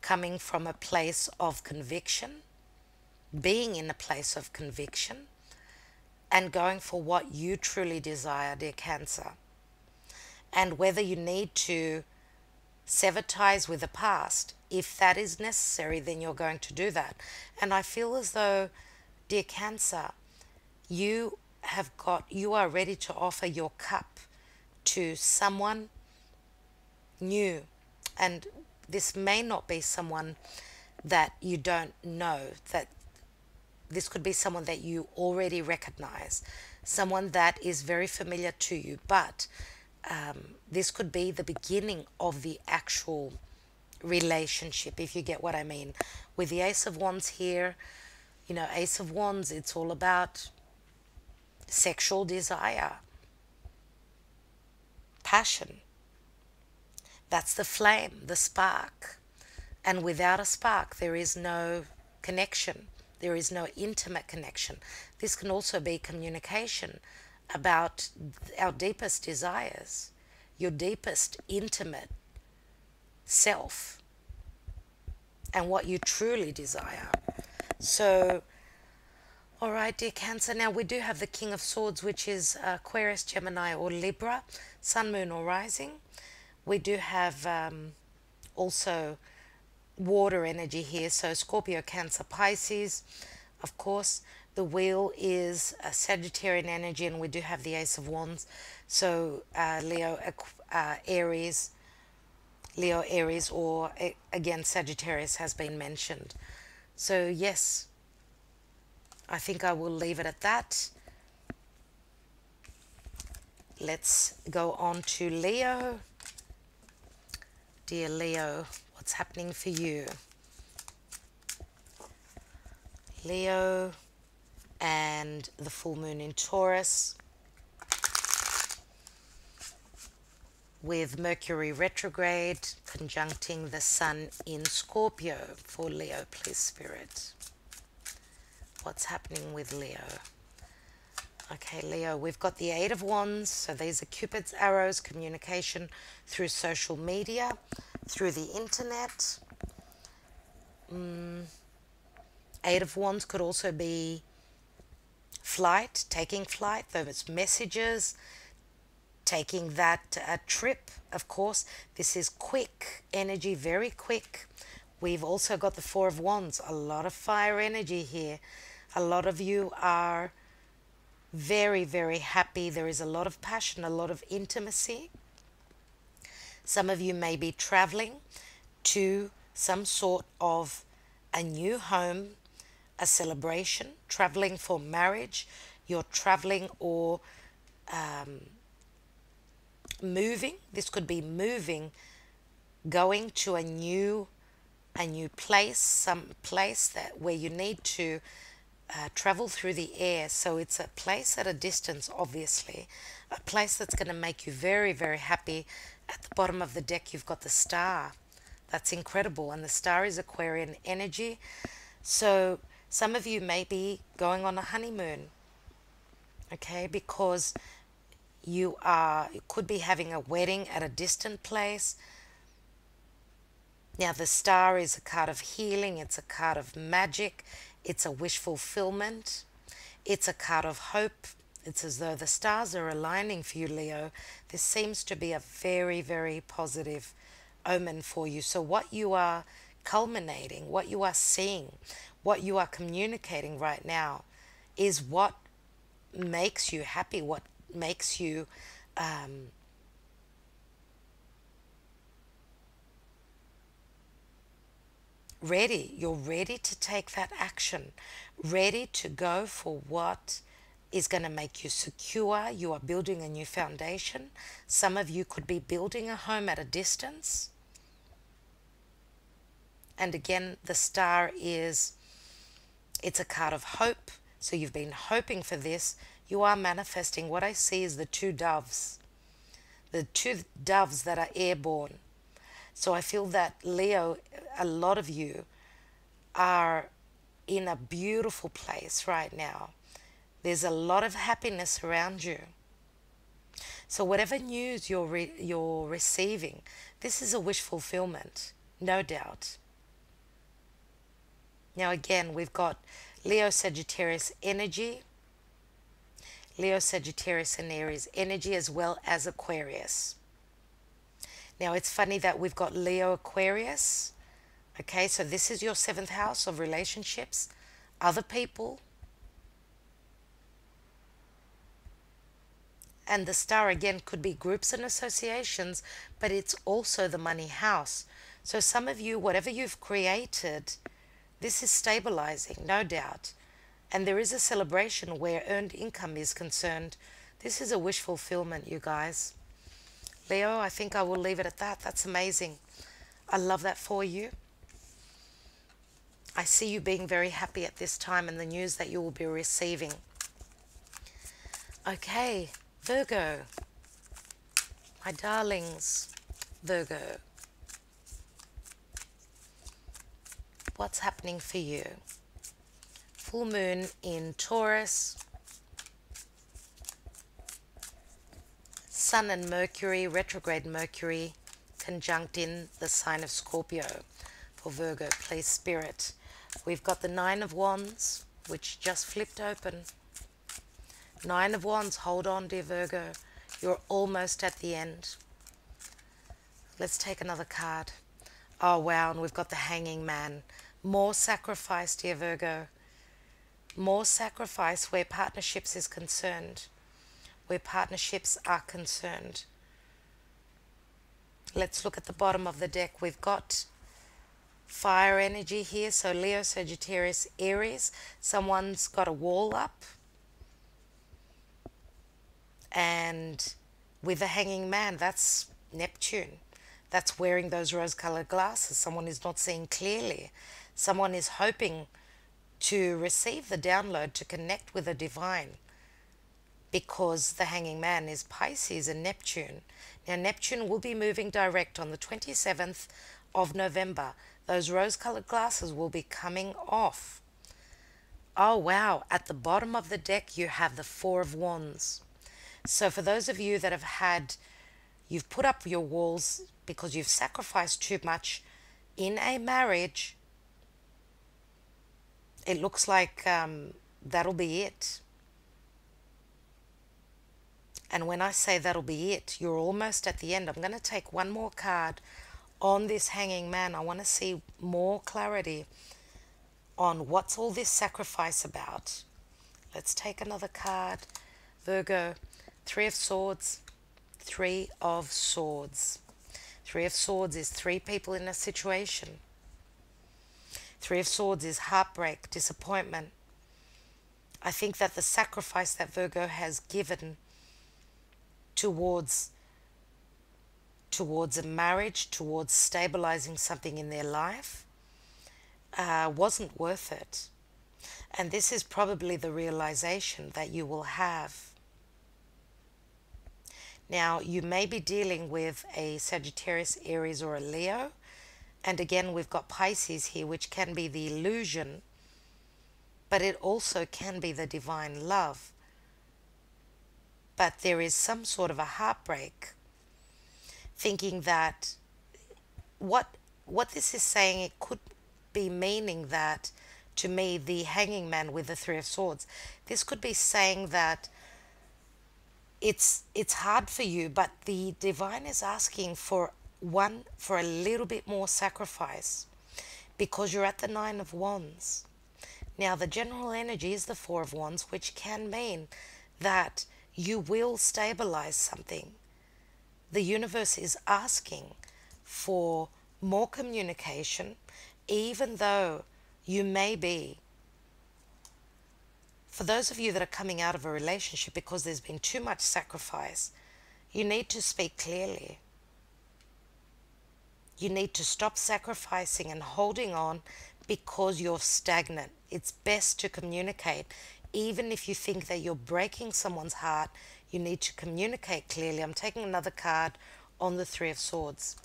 coming from a place of conviction, being in a place of conviction, and going for what you truly desire, dear Cancer. And whether you need to sever ties with the past, if that is necessary, then you're going to do that. And I feel as though, dear Cancer, you are ready to offer your cup to someone new. And this may not be someone that you don't know, that this could be someone that you already recognize, someone that is very familiar to you, but this could be the beginning of the actual relationship, if you get what I mean. With the Ace of Wands here, you know, Ace of Wands, it's all about sexual desire, passion. That's the flame, the spark. And without a spark, there is no connection. There is no intimate connection. This can also be communication about our deepest desires, your deepest intimate self, and what you truly desire. So, all right, dear Cancer. Now we do have the King of Swords, which is Aquarius, Gemini, or Libra, Sun, Moon, or Rising. We do have also water energy here, so Scorpio, Cancer, Pisces. Of course, the wheel is a Sagittarian energy, and we do have the Ace of Wands. So Leo, Aries, or again Sagittarius has been mentioned. So yes, I think I will leave it at that. Let's go on to Leo. Dear Leo, what's happening for you? Leo and the full moon in Taurus, with Mercury retrograde conjuncting the Sun in Scorpio. For Leo, please, Spirit. What's happening with Leo? Okay, Leo, we've got the Eight of Wands. So these are Cupid's arrows, communication through social media, through the internet. Eight of Wands could also be flight, taking flight, those messages, taking that trip, of course. This is quick energy, very quick. We've also got the Four of Wands, a lot of fire energy here. A lot of you are very, very happy. There is a lot of passion, a lot of intimacy. Some of you may be traveling to some sort of a new home, a celebration, traveling for marriage. You're traveling or moving. This could be moving, going to a new place, some place that where you need to travel through the air. So it's a place at a distance, obviously, a place that's going to make you very, very happy. At the bottom of the deck, you've got the Star. That's incredible, and the Star is Aquarian energy. So some of you may be going on a honeymoon, okay, because you could be having a wedding at a distant place. Now, the Star is a card of healing. It's a card of magic. It's a wish fulfillment. It's a card of hope. It's as though the stars are aligning for you, Leo. This seems to be a very, very positive omen for you. So what you are culminating, what you are seeing, what you are communicating right now is what makes you happy, what makes you ready. You're ready to take that action, ready to go for what is going to make you secure. You are building a new foundation. Some of you could be building a home at a distance. And again, the Star it's a card of hope. So you've been hoping for this. You are manifesting. What I see is the two doves. The two doves that are airborne. So I feel that, Leo, a lot of you are in a beautiful place right now. There's a lot of happiness around you. So whatever news you're receiving, this is a wish fulfillment, no doubt. Now again, we've got Leo, Sagittarius energy, Leo, Sagittarius and Aries energy, as well as Aquarius. Now, it's funny that we've got Leo, Aquarius. Okay, so this is your 7th house of relationships, other people. And the Star, again, could be groups and associations, but it's also the money house. So some of you, whatever you've created, this is stabilizing, no doubt. And there is a celebration where earned income is concerned. This is a wish fulfillment, you guys. Leo, I think I will leave it at that. That's amazing. I love that for you. I see you being very happy at this time and the news that you will be receiving. Okay, Virgo. My darlings, Virgo. What's happening for you? Full moon in Taurus. Sun and Mercury, retrograde Mercury, conjunct in the sign of Scorpio. For Virgo, please Spirit. We've got the Nine of Wands, which just flipped open. Nine of Wands, hold on, dear Virgo. You're almost at the end. Let's take another card. Oh, wow, and we've got the Hanging Man. More sacrifice, dear Virgo. More sacrifice where partnerships is concerned. Where partnerships are concerned. Let's look at the bottom of the deck. We've got fire energy here. So Leo, Sagittarius, Aries. Someone's got a wall up. And with the Hanging Man, that's Neptune. That's wearing those rose-colored glasses. Someone is not seeing clearly. Someone is hoping to receive the download to connect with the divine, because the Hanging Man is Pisces and Neptune. Now, Neptune will be moving direct on the 27th of November. Those rose-colored glasses will be coming off. Oh, wow. At the bottom of the deck, you have the Four of Wands. So for those of you that have you've put up your walls because you've sacrificed too much in a marriage, it looks like that'll be it. And when I say that'll be it, you're almost at the end. I'm going to take one more card on this Hanging Man. I want to see more clarity on what's all this sacrifice about. Let's take another card. Virgo, Three of Swords. Three of Swords. Three of Swords is three people in a situation. Three of Swords is heartbreak, disappointment. I think that the sacrifice that Virgo has given towards a marriage, towards stabilizing something in their life, wasn't worth it. And this is probably the realization that you will have. Now, you may be dealing with a Sagittarius, Aries, or a Leo. And again, we've got Pisces here, which can be the illusion, but it also can be the divine love. But there is some sort of a heartbreak, thinking that what this is saying, it could be meaning that, to me, the Hanging Man with the Three of Swords, this could be saying that it's hard for you, but the divine is asking for a little bit more sacrifice, because you're at the Nine of Wands. Now, the general energy is the Four of Wands, which can mean that you will stabilize something. The universe is asking for more communication, even though you may be, for those of you that are coming out of a relationship because there's been too much sacrifice, you need to speak clearly. You need to stop sacrificing and holding on because you're stagnant. It's best to communicate. Even if you think that you're breaking someone's heart, you need to communicate clearly. I'm taking another card on the Three of Swords.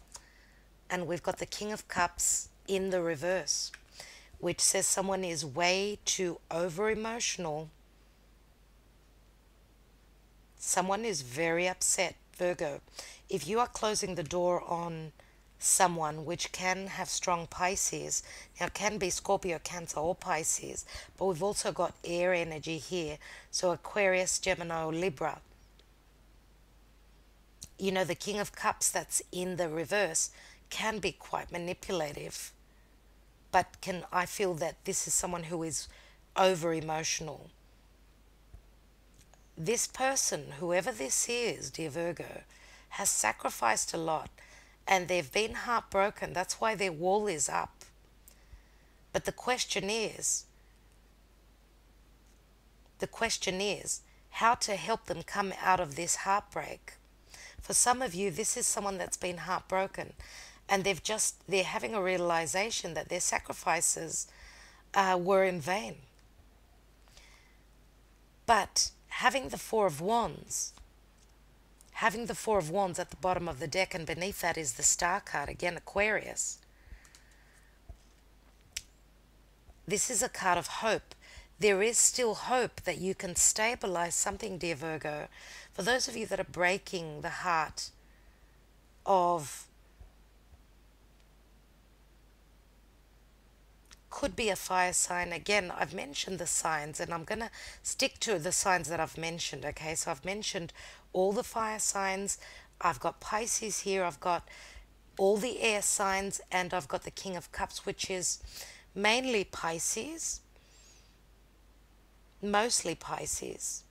And we've got the King of Cups in the reverse, which says someone is way too over-emotional. Someone is very upset, Virgo. If you are closing the door on someone, which can have strong Pisces, now it can be Scorpio, Cancer, or Pisces, but we've also got air energy here, so Aquarius, Gemini, or Libra. You know, the King of Cups that's in the reverse can be quite manipulative, but I feel that this is someone who is over emotional. This person, whoever this is, dear Virgo, has sacrificed a lot, and they've been heartbroken. That's why their wall is up. But the question is, The question is how to help them come out of this heartbreak. For some of you, this is someone that's been heartbroken, and they're having a realization that their sacrifices were in vain. But having the Four of Wands at the bottom of the deck, and beneath that is the Star card, again Aquarius. This is a card of hope. There is still hope that you can stabilize something, dear Virgo. For those of you that are breaking the heart of, could be a fire sign. Again, I've mentioned the signs, and I'm going to stick to the signs that I've mentioned, okay? So I've mentioned all the fire signs. I've got Pisces here. I've got all the air signs, and I've got the King of Cups, which is mainly Pisces. Mostly Pisces.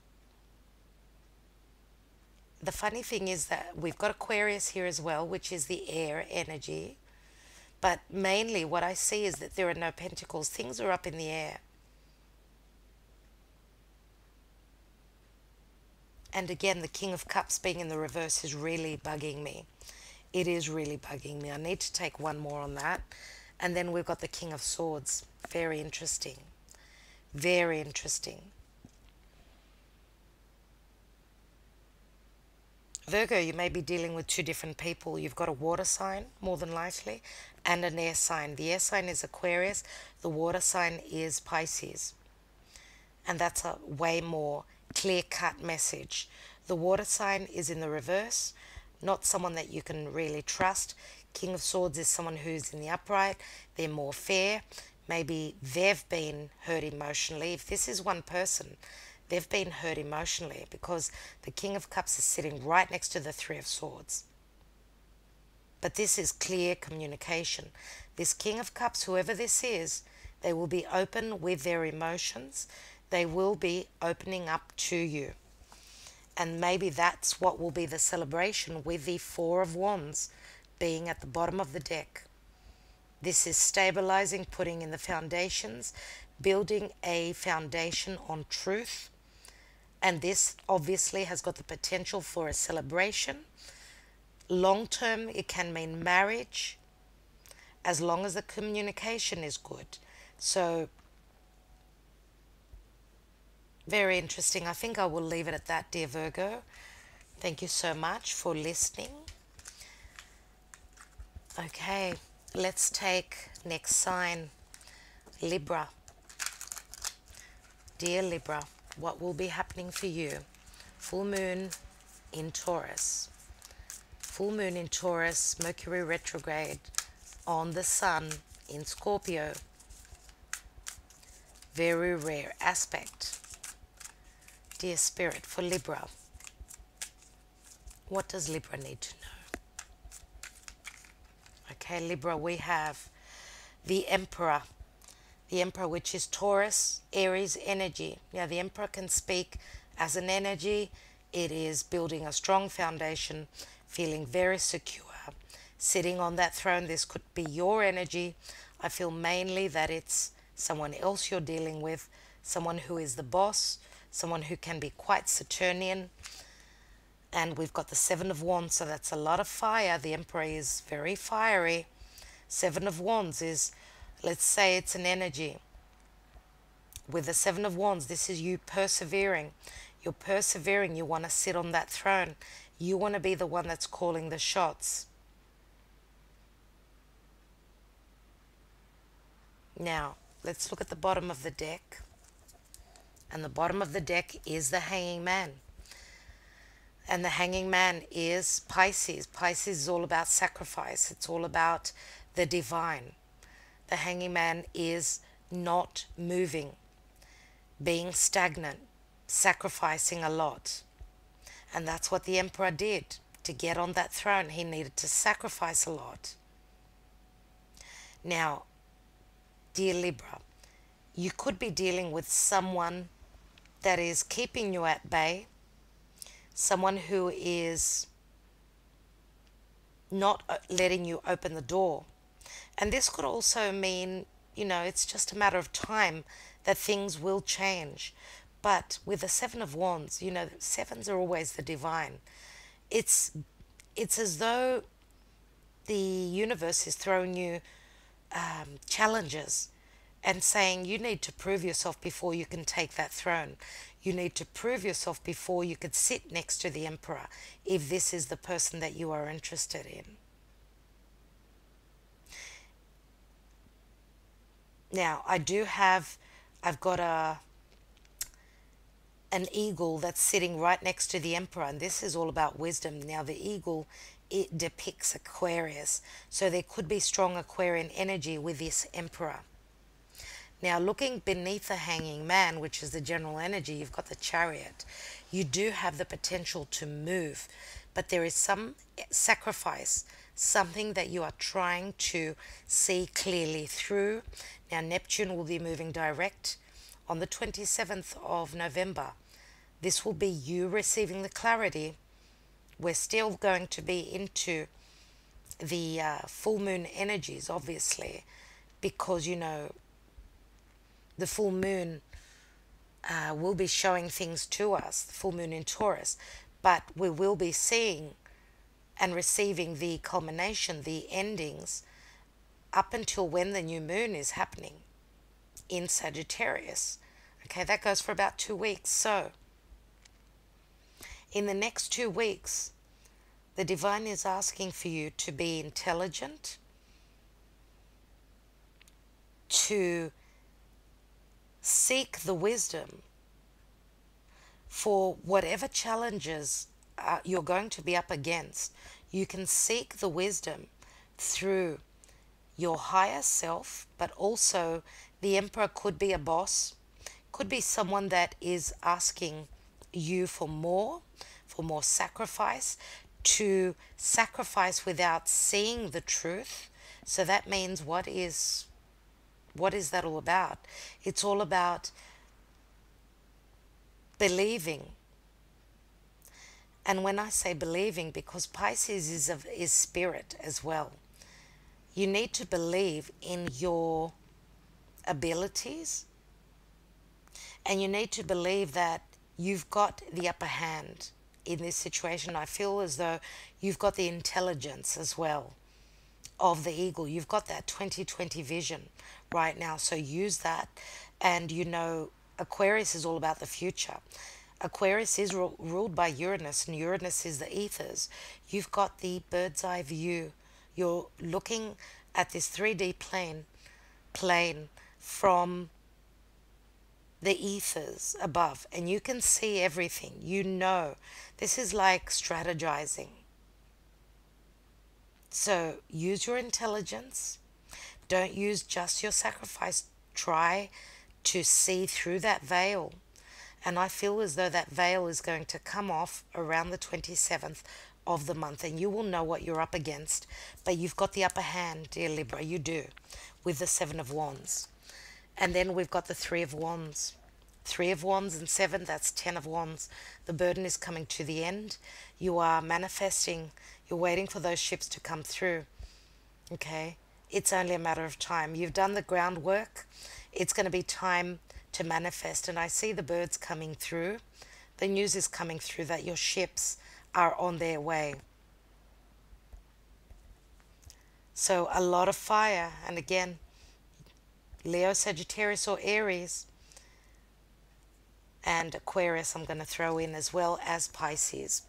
The funny thing is that we've got Aquarius here as well, which is the air energy. But mainly what I see is that there are no pentacles. Things are up in the air. And again, the King of Cups being in the reverse is really bugging me. It is really bugging me. I need to take one more on that. And then we've got the King of Swords. Very interesting. Very interesting. Virgo, you may be dealing with two different people. You've got a water sign, more than likely, and an air sign. The air sign is Aquarius. The water sign is Pisces. And that's a way more clear-cut message. The water sign is in the reverse, not someone that you can really trust. King of Swords is someone who's in the upright. They're more fair. Maybe they've been hurt emotionally. If this is one person, they've been hurt emotionally because the King of Cups is sitting right next to the Three of Swords. But this is clear communication. This King of Cups, whoever this is, they will be open with their emotions. They will be opening up to you. And maybe that's what will be the celebration with the Four of Wands being at the bottom of the deck. This is stabilizing, putting in the foundations, building a foundation on truth. And this obviously has got the potential for a celebration. Long term, it can mean marriage, as long as the communication is good. So, very interesting. I think I will leave it at that, dear Virgo. Thank you so much for listening. Okay, let's take next sign, Libra. Dear Libra, what will be happening for you? Full moon in Taurus. Full moon in Taurus, Mercury retrograde on the sun in Scorpio. Very rare aspect. Dear Spirit, for Libra, what does Libra need to know? Okay, Libra, we have the Emperor. The Emperor, which is Taurus, Aries energy. Now, the Emperor can speak as an energy. It is building a strong foundation, feeling very secure, sitting on that throne. This could be your energy. I feel mainly that it's someone else you're dealing with, someone who is the boss, someone who can be quite Saturnian. And we've got the Seven of Wands, so that's a lot of fire. The Emperor is very fiery. Seven of Wands is, let's say it's an energy. With the Seven of Wands, this is you persevering. You're persevering. You want to sit on that throne. You want to be the one that's calling the shots. Now, let's look at the bottom of the deck. And the bottom of the deck is the Hanging Man. And the Hanging Man is Pisces. Pisces is all about sacrifice. It's all about the divine. The Hanging Man is not moving, being stagnant, sacrificing a lot. And that's what the Emperor did. To get on that throne, he needed to sacrifice a lot. Now, dear Libra, you could be dealing with someone that is keeping you at bay, someone who is not letting you open the door. And this could also mean, it's just a matter of time that things will change. But with the Seven of Wands, you know, sevens are always the divine. It's it's as though the universe is throwing you challenges and saying you need to prove yourself before you can take that throne. You need to prove yourself before you could sit next to the emperor if this is the person that you are interested in. Now, I've got an eagle that's sitting right next to the emperor, and this is all about wisdom. Now, the eagle, it depicts Aquarius, so there could be strong Aquarian energy with this emperor. Now, looking beneath the hanging man, which is the general energy, you've got the chariot. You do have the potential to move, but there is some sacrifice, something that you are trying to see clearly through. Now, Neptune will be moving direct on the 27th of November. This will be you receiving the clarity. We're still going to be into the full moon energies, obviously, because, you know, the full moon will be showing things to us, the full moon in Taurus, but we will be seeing and receiving the culmination, the endings, up until when the new moon is happening in Sagittarius. Okay, that goes for about 2 weeks. So, in the next 2 weeks, the divine is asking for you to be intelligent, to seek the wisdom for whatever challenges you're going to be up against. You can seek the wisdom through your higher self, but also the emperor could be a boss, could be someone that is asking you for more sacrifice, to sacrifice without seeing the truth. So that means what is that all about? It's all about believing. And when I say believing, because Pisces is spirit as well, you need to believe in your abilities, and you need to believe that you've got the upper hand in this situation. I feel as though you've got the intelligence as well of the eagle. You've got that 2020 vision right now, so use that. And you know, Aquarius is all about the future. Aquarius is ruled by Uranus, and Uranus is the ethers. You've got the bird's eye view. You're looking at this 3D plane from the ethers above, and you can see everything. You know, this is like strategizing. So use your intelligence. Don't use just your sacrifice. Try to see through that veil. And I feel as though that veil is going to come off around the 27th of the month, and you will know what you're up against. But you've got the upper hand, dear Libra, you do, with the Seven of Wands. And then we've got the Three of Wands. 3 of Wands and 7, that's 10 of Wands. The burden is coming to the end. You are manifesting. You're waiting for those ships to come through. Okay? It's only a matter of time. You've done the groundwork. It's going to be time to manifest. And I see the birds coming through. The news is coming through that your ships are on their way. So a lot of fire. And again, Leo, Sagittarius, or Aries, and Aquarius I'm going to throw in, as well as Pisces.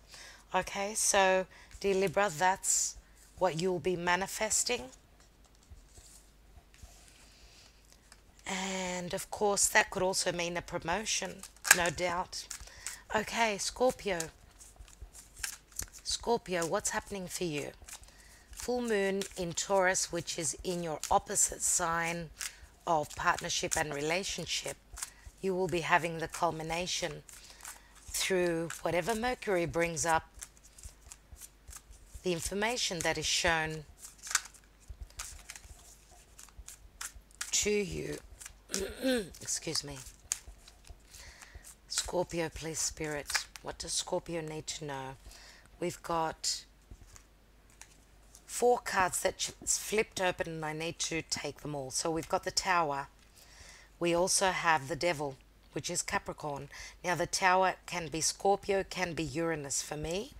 Okay, so dear Libra, that's what you'll be manifesting. And of course that could also mean a promotion, no doubt. Okay, Scorpio. Scorpio, what's happening for you? Full moon in Taurus, which is in your opposite sign of partnership and relationship. You will be having the culmination through whatever Mercury brings up, the information that is shown to you. Excuse me. Scorpio, please, Spirit. What does Scorpio need to know? We've got 4 cards that flipped open, and I need to take them all. So we've got the Tower. We also have the Devil, which is Capricorn. Now the Tower can be Scorpio, can be Uranus for me.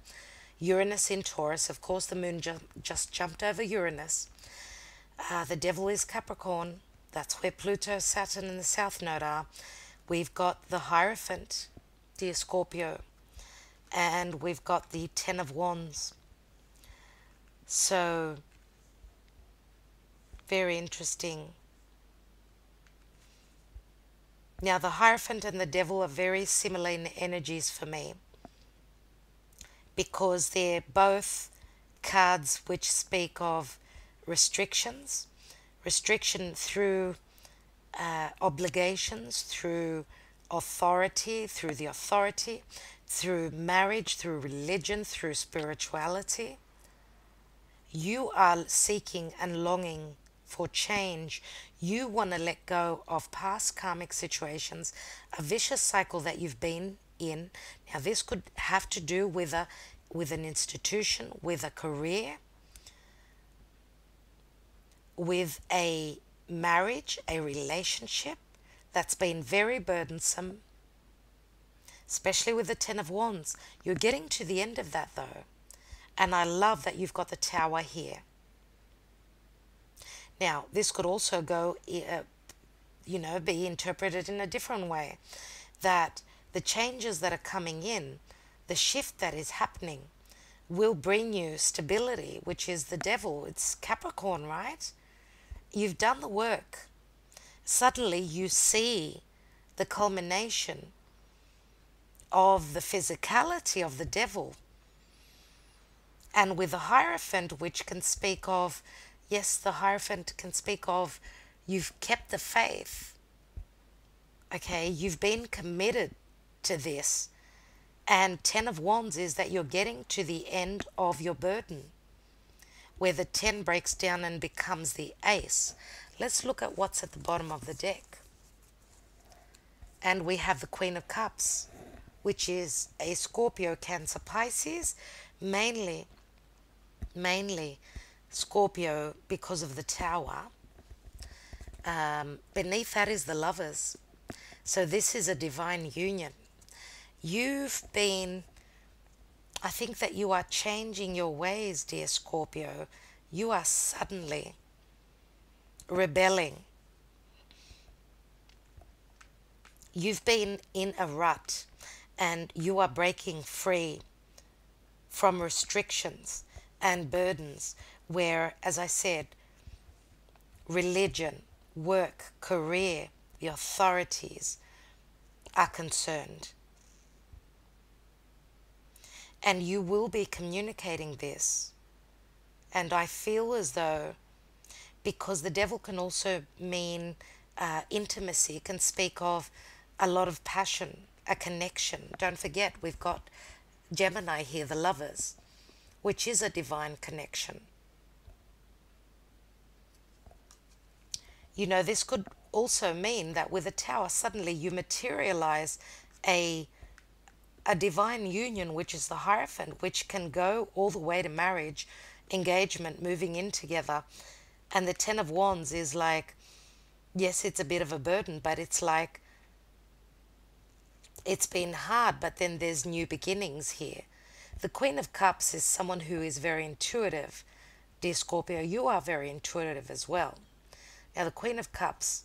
Uranus in Taurus, of course the moon just jumped over Uranus. The Devil is Capricorn. That's where Pluto, Saturn, and the South Node are. We've got the Hierophant, dear Scorpio, and we've got the Ten of Wands. So, very interesting. Now, the Hierophant and the Devil are very similar in energies for me, because they're both cards which speak of restrictions, restriction through obligations, through authority, through the authority, through marriage, through religion, through spirituality. You are seeking and longing for change. You want to let go of past karmic situations, a vicious cycle that you've been in. Now, this could have to do with an institution, with a career, with a marriage, a relationship that's been very burdensome, especially with the Ten of Wands. You're getting to the end of that though, and I love that you've got the Tower here. Now, this could also go, be interpreted in a different way, that the changes that are coming in, the shift that is happening, will bring you stability, which is the Devil. It's Capricorn, right? You've done the work. Suddenly you see the culmination of the physicality of the Devil. And with the Hierophant, which can speak of, yes, the Hierophant can speak of you've kept the faith. Okay, you've been committed to this. And Ten of Wands is that you're getting to the end of your burden, where the 10 breaks down and becomes the Ace. Let's look at what's at the bottom of the deck. And we have the Queen of Cups, which is a Scorpio, Cancer, Pisces, mainly Scorpio because of the Tower. Beneath that is the Lovers. So this is a divine union. I think that you are changing your ways, dear Scorpio. You are suddenly rebelling. You've been in a rut and you are breaking free from restrictions and burdens where, as I said, religion, work, career, the authorities are concerned. And you will be communicating this. And I feel as though, because the Devil can also mean intimacy, can speak of a lot of passion, a connection. Don't forget, we've got Gemini here, the Lovers, which is a divine connection. This could also mean that with a Tower, suddenly you materialize a divine union, which is the Hierophant, which can go all the way to marriage, engagement, moving in together. And the Ten of Wands is like, yes, it's a bit of a burden, but it's like, it's been hard, but then there's new beginnings here. The Queen of Cups is someone who is very intuitive. Dear Scorpio, you are very intuitive as well. Now, the Queen of Cups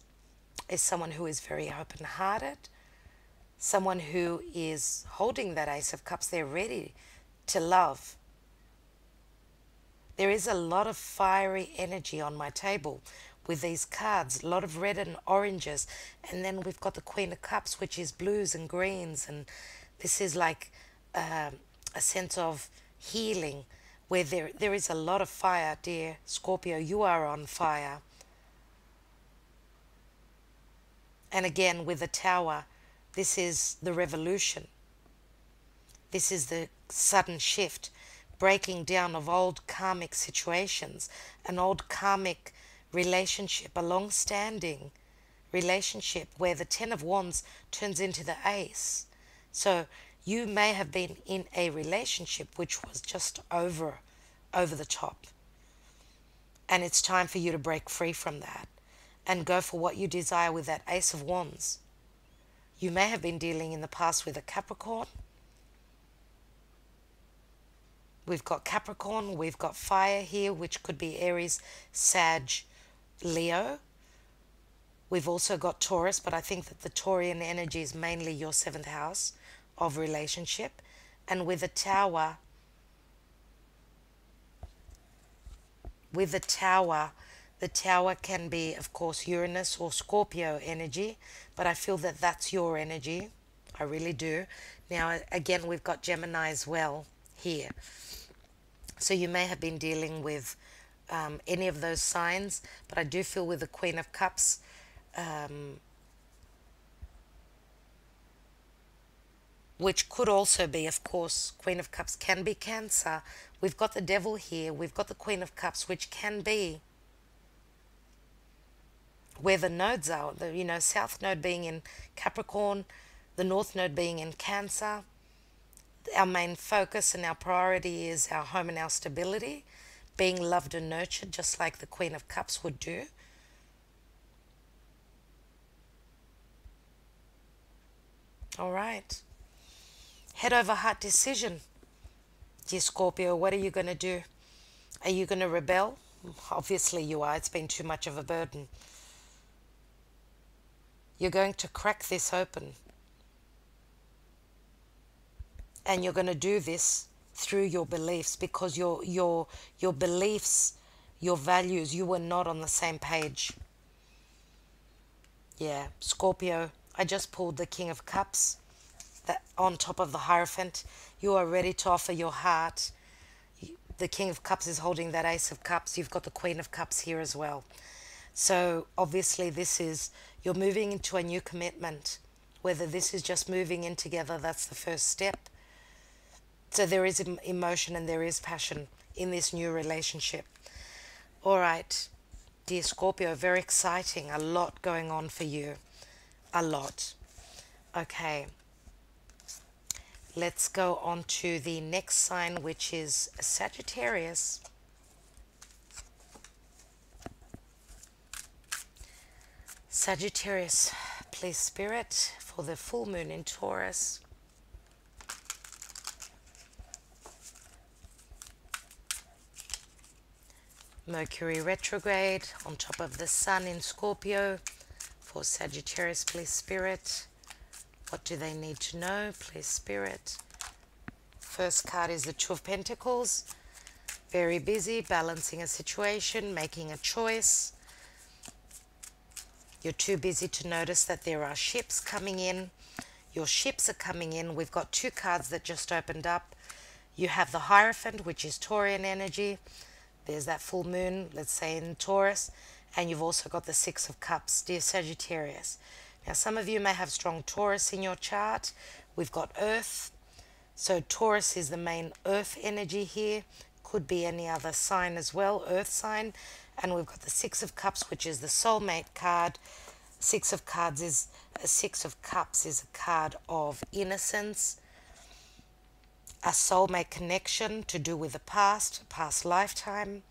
is someone who is very open-hearted, someone who is holding that Ace of Cups. They're ready to love. There is a lot of fiery energy on my table with these cards, a lot of red and oranges. And then we've got the Queen of Cups, which is blues and greens. And this is like a sense of healing, where there is a lot of fire, dear Scorpio. You are on fire. And again, with the Tower, this is the revolution. This is the sudden shift, breaking down of old karmic situations, an old karmic relationship, a long-standing relationship where the Ten of Wands turns into the Ace. So you may have been in a relationship which was just over the top. And it's time for you to break free from that and go for what you desire with that Ace of Wands. You may have been dealing in the past with a Capricorn. We've got Capricorn, we've got fire here, which could be Aries, Sag, Leo. We've also got Taurus, but I think that the Taurian energy is mainly your seventh house of relationship. And with the Tower, the Tower can be, of course, Uranus or Scorpio energy, but I feel that that's your energy. I really do. Now, again, we've got Gemini as well here. So you may have been dealing with any of those signs, but I do feel with the Queen of Cups, which could also be, of course, Queen of Cups can be Cancer. We've got the Devil here. We've got the Queen of Cups, which can be where the nodes are. The South Node being in Capricorn, the North Node being in Cancer. Our main focus and our priority is our home and our stability, being loved and nurtured, just like the Queen of Cups would do. All right. Head over heart decision. Dear Scorpio, what are you going to do? Are you going to rebel? Obviously you are. It's been too much of a burden. You're going to crack this open. And you're going to do this through your beliefs, because your beliefs, your values, you were not on the same page. Yeah, Scorpio, I just pulled the King of Cups that on top of the Hierophant. You are ready to offer your heart. The King of Cups is holding that Ace of Cups. You've got the Queen of Cups here as well. So obviously you're moving into a new commitment. Whether this is just moving in together, that's the first step. So there is emotion and there is passion in this new relationship. All right, dear Scorpio, very exciting. A lot going on for you. A lot. Okay. Let's go on to the next sign, which is Sagittarius. Sagittarius, please, Spirit, for the full moon in Taurus. Mercury retrograde on top of the Sun in Scorpio. For Sagittarius, please, Spirit. What do they need to know? Please, Spirit. First card is the Two of Pentacles. Very busy, balancing a situation, making a choice. You're too busy to notice that there are ships coming in. Your ships are coming in. We've got two cards that just opened up. You have the Hierophant, which is Taurian energy. There's that full moon, let's say in Taurus. And you've also got the Six of Cups, dear Sagittarius. Now, some of you may have strong Taurus in your chart. We've got Earth. So Taurus is the main Earth energy here. Could be any other sign as well, Earth sign. And we've got the Six of Cups, which is the soulmate card. Six of Cups is a card of innocence, a soulmate connection to do with the past lifetime.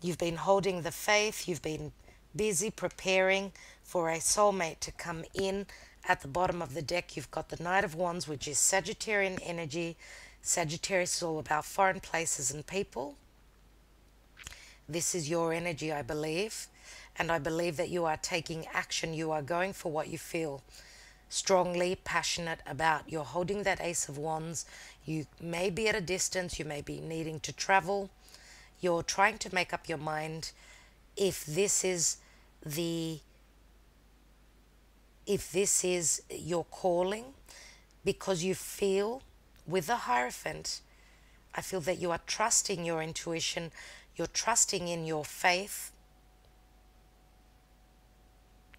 You've been holding the faith. You've been busy preparing for a soulmate to come in. At the bottom of the deck, you've got the Knight of Wands, which is Sagittarian energy. Sagittarius is all about foreign places and people. This is your energy, I believe. And I believe that you are taking action. You are going for what you feel strongly passionate about. You're holding that Ace of Wands. You may be at a distance. You may be needing to travel. You're trying to make up your mind if this is your calling, because you feel with the Hierophant, I feel that you are trusting your intuition. You're trusting in your faith.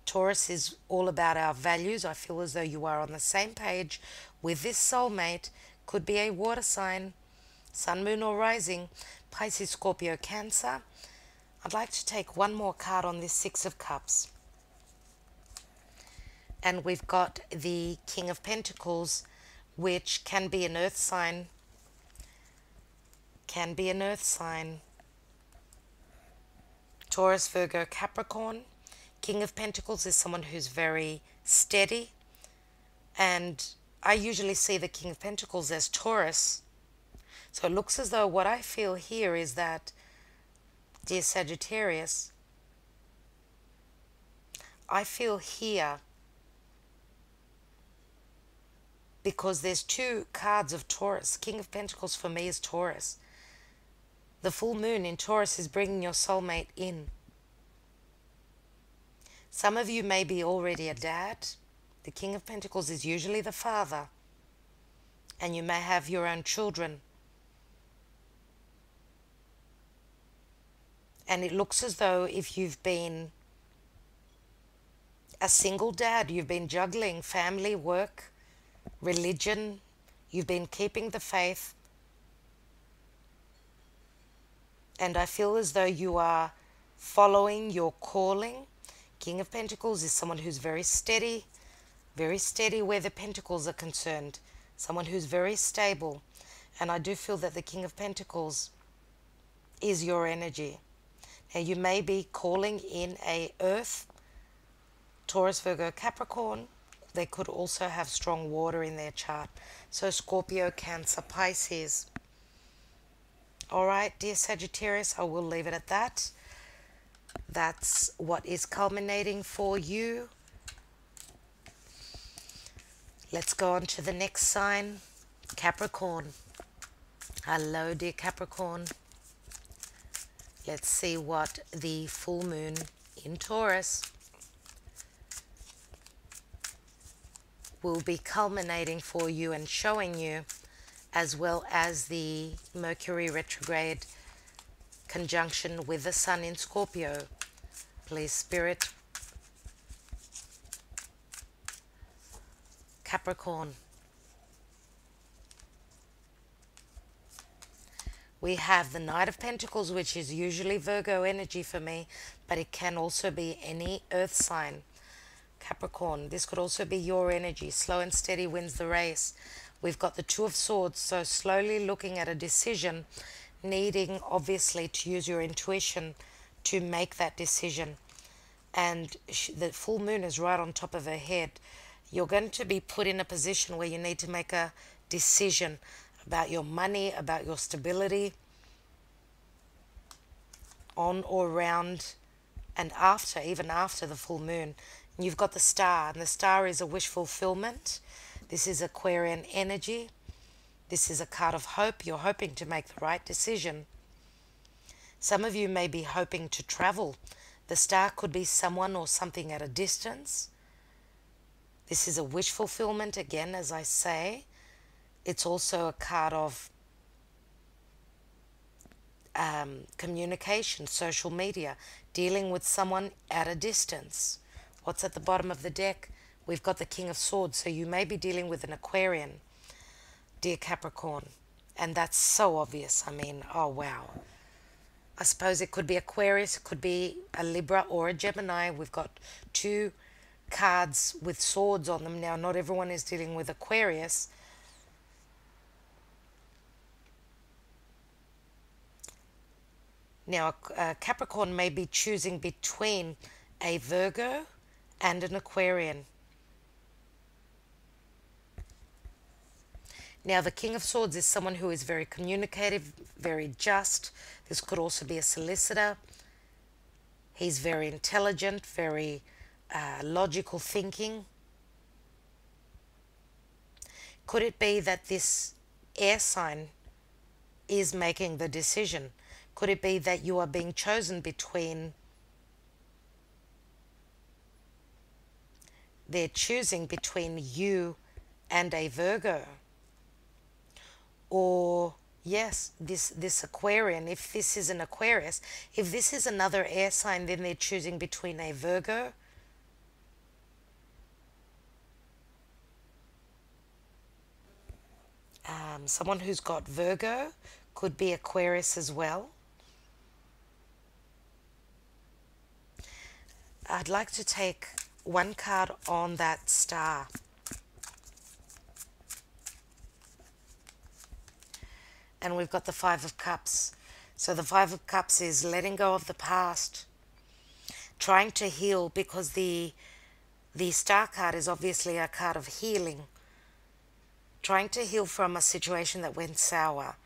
Taurus is all about our values. I feel as though you are on the same page with this soulmate. Could be a water sign, sun, moon, or rising, Pisces, Scorpio, Cancer. I'd like to take one more card on this Six of Cups. And we've got the King of Pentacles, which can be an earth sign. Can be an earth sign. Taurus, Virgo, Capricorn. King of Pentacles is someone who's very steady, And I usually see the King of Pentacles as Taurus. So it looks as though what I feel here is that, dear Sagittarius, I feel here, because there's two cards of Taurus. King of Pentacles for me is Taurus. The full moon in Taurus is bringing your soulmate in. Some of you may be already a dad. The King of Pentacles is usually the father. And you may have your own children. And it looks as though if you've been a single dad, you've been juggling family, work, religion, you've been keeping the faith. And I feel as though you are following your calling. King of Pentacles is someone who's very steady where the pentacles are concerned. Someone who's very stable. And I do feel that the King of Pentacles is your energy. Now you may be calling in a Earth, Taurus, Virgo, Capricorn. They could also have strong water in their chart. So Scorpio, Cancer, Pisces. Alright, dear Sagittarius, I will leave it at that. That's what is culminating for you. Let's go on to the next sign, Capricorn. Hello, dear Capricorn. Let's see what the full moon in Taurus will be culminating for you and showing you, as well as the Mercury retrograde conjunction with the Sun in Scorpio. Please, Spirit. Capricorn. We have the Knight of Pentacles, which is usually Virgo energy for me, but it can also be any earth sign. Capricorn, this could also be your energy. Slow and steady wins the race. We've got the Two of Swords, so slowly looking at a decision, needing obviously to use your intuition to make that decision. And the full moon is right on top of her head. You're going to be put in a position where you need to make a decision about your money, about your stability, on or around and after, even after the full moon. And you've got the Star, and the Star is a wish fulfillment. This is Aquarian energy. This is a card of hope. You're hoping to make the right decision. Some of you may be hoping to travel. The Star could be someone or something at a distance. This is a wish fulfillment, again, as I say. It's also a card of communication, social media, dealing with someone at a distance. What's at the bottom of the deck? We've got the King of Swords, so you may be dealing with an Aquarian, dear Capricorn. And that's so obvious. I mean, oh wow. I suppose it could be Aquarius, it could be a Libra or a Gemini. We've got two cards with swords on them. Now, not everyone is dealing with Aquarius. Now, Capricorn may be choosing between a Virgo and an Aquarian. Now, the King of Swords is someone who is very communicative, very just. This could also be a solicitor. He's very intelligent, very logical thinking. Could it be that this air sign is making the decision? Could it be that you are being chosen between, they're choosing between you and a Virgo? Or, yes, this Aquarian, if this is an Aquarius, if this is another air sign, then they're choosing between a Virgo someone who's got Virgo, could be Aquarius as well. I'd like to take one card on that Star. And we've got the Five of Cups. So the Five of Cups is letting go of the past, trying to heal, because the The Star card is obviously a card of healing, trying to heal from a situation that went sour,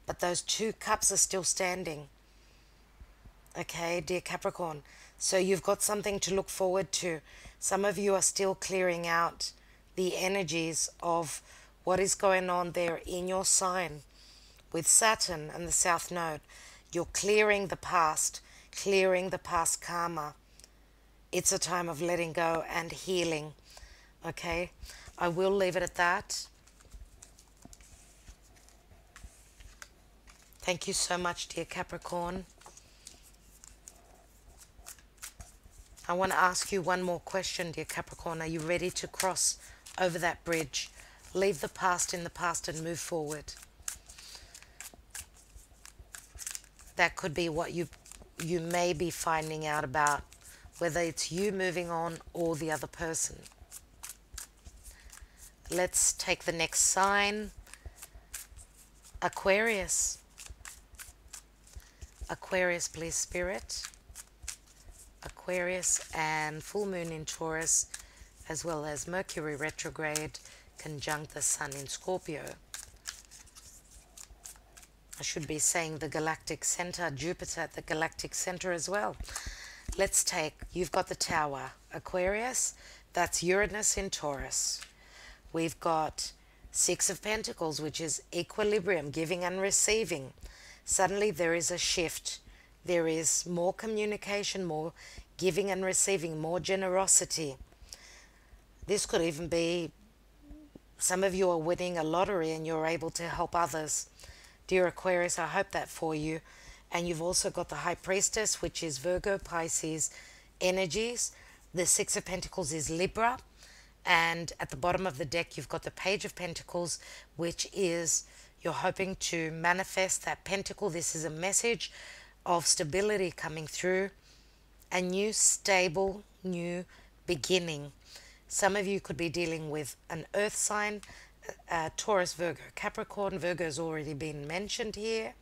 but those two cups are still standing. Okay, dear Capricorn, so you've got something to look forward to. Some of you are still clearing out the energies of what is going on there in your sign with Saturn and the South Node. You're clearing the past karma. It's a time of letting go and healing. Okay, I will leave it at that. Thank you so much, dear Capricorn. I want to ask you one more question, dear Capricorn. Are you ready to cross over that bridge? Leave the past in the past and move forward. That could be what you may be finding out about, whether it's you moving on or the other person. Let's take the next sign. Aquarius. Aquarius, please, Spirit. Aquarius and full moon in Taurus, as well as Mercury retrograde conjunct the Sun in Scorpio. I should be saying the galactic center, Jupiter at the galactic center as well. Let's take, you've got the Tower, Aquarius, that's Uranus in Taurus. We've got Six of Pentacles, which is equilibrium, giving and receiving. Suddenly there is a shift. There is more communication, more giving and receiving, more generosity. This could even be some of you are winning a lottery and you're able to help others. Dear Aquarius, I hope that for you. And you've also got the High Priestess, which is Virgo, Pisces energies. The Six of Pentacles is Libra. And at the bottom of the deck, you've got the Page of Pentacles, which is you're hoping to manifest that pentacle. This is a message of stability coming through, a new stable new beginning. Some of you could be dealing with an earth sign, Taurus, Virgo, Capricorn. Virgo has already been mentioned here.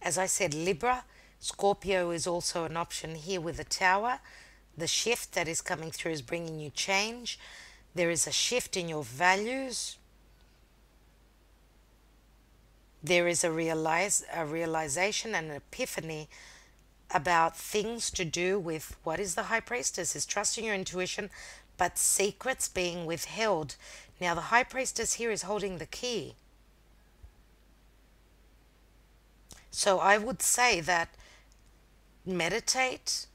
As I said, Libra, Scorpio is also an option here with the Tower. The shift that is coming through is bringing you change. There is a shift in your values. There is a realization and an epiphany about things to do with what is the High Priestess, is trusting your intuition, but secrets being withheld. Now the High Priestess here is holding the key. So I would say that meditate,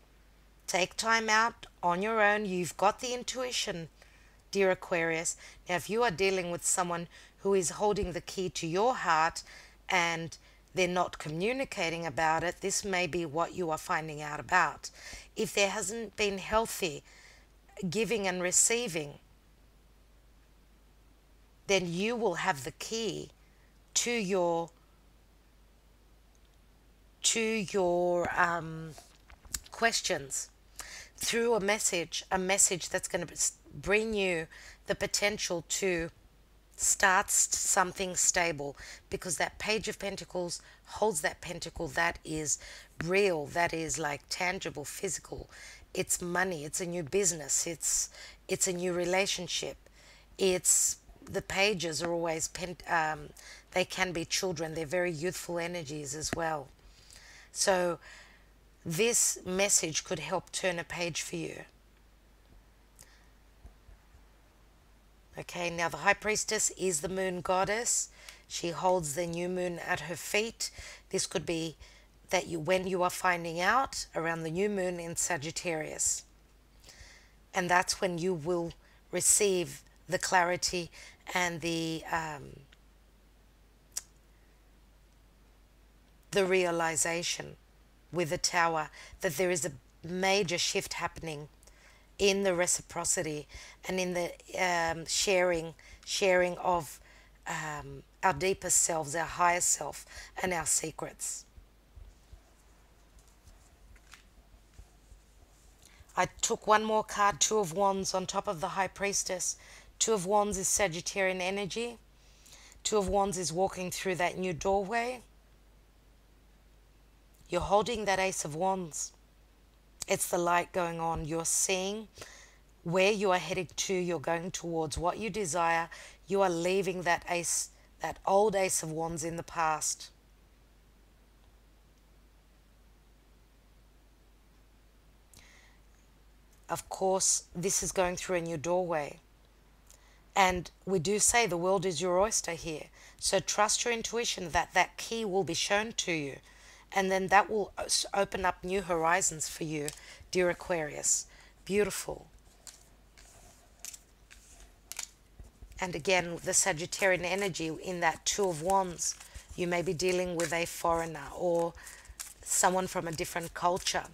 take time out on your own. You've got the intuition, dear Aquarius. Now if you are dealing with someone who is holding the key to your heart and they're not communicating about it, this may be what you are finding out about. If there hasn't been healthy giving and receiving, then you will have the key to your questions through a message that's going to bring you the potential to start something stable, because that Page of Pentacles holds that pentacle that is real, that is like tangible, physical. It's money, it's a new business, it's a new relationship. It's the pages are always they can be children, they're very youthful energies as well. So this message could help turn a page for you. Okay, now the High Priestess is the moon goddess. She holds the new moon at her feet. This could be that when you are finding out around the new moon in Sagittarius. And that's when you will receive the clarity and the realization with the Tower that there is a major shift happening in the reciprocity and in the sharing of our deepest selves, our higher self, and our secrets. I took one more card, Two of Wands on top of the High Priestess. Two of Wands is Sagittarian energy. Two of Wands is walking through that new doorway. You're holding that Ace of Wands. It's the light going on. You're seeing where you are heading to, you're going towards what you desire, you are leaving that old Ace of Wands in the past. Of course, this is going through a new doorway. And we do say the world is your oyster here. So trust your intuition that that key will be shown to you. And then that will open up new horizons for you, dear Aquarius. Beautiful. And again, the Sagittarian energy in that Two of Wands, you may be dealing with a foreigner or someone from a different culture.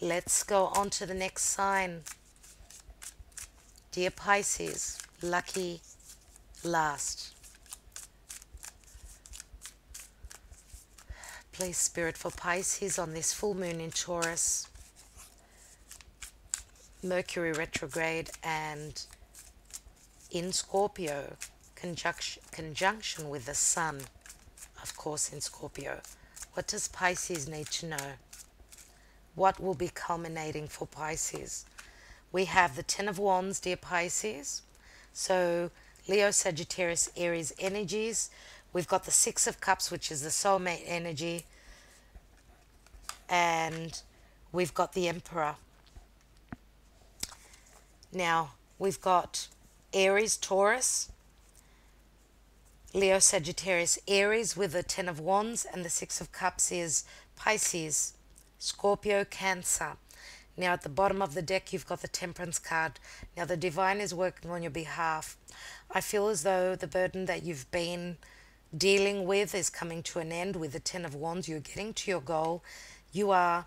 Let's go on to the next sign. Dear Pisces, lucky last. Please, Spirit, for Pisces on this full moon in Taurus, Mercury retrograde, and in Scorpio, conjunction with the Sun, of course, in Scorpio. What does Pisces need to know? What will be culminating for Pisces? We have the Ten of Wands, dear Pisces. So Leo, Sagittarius, Aries energies. We've got the Six of Cups, which is the soulmate energy. And we've got the Emperor. Now, we've got Aries, Taurus, Leo, Sagittarius, Aries with the Ten of Wands, and the Six of Cups is Pisces, Scorpio, Cancer. Now at the bottom of the deck you've got the Temperance card. Now the Divine is working on your behalf. I feel as though the burden that you've been dealing with is coming to an end with the Ten of Wands. You're getting to your goal. You are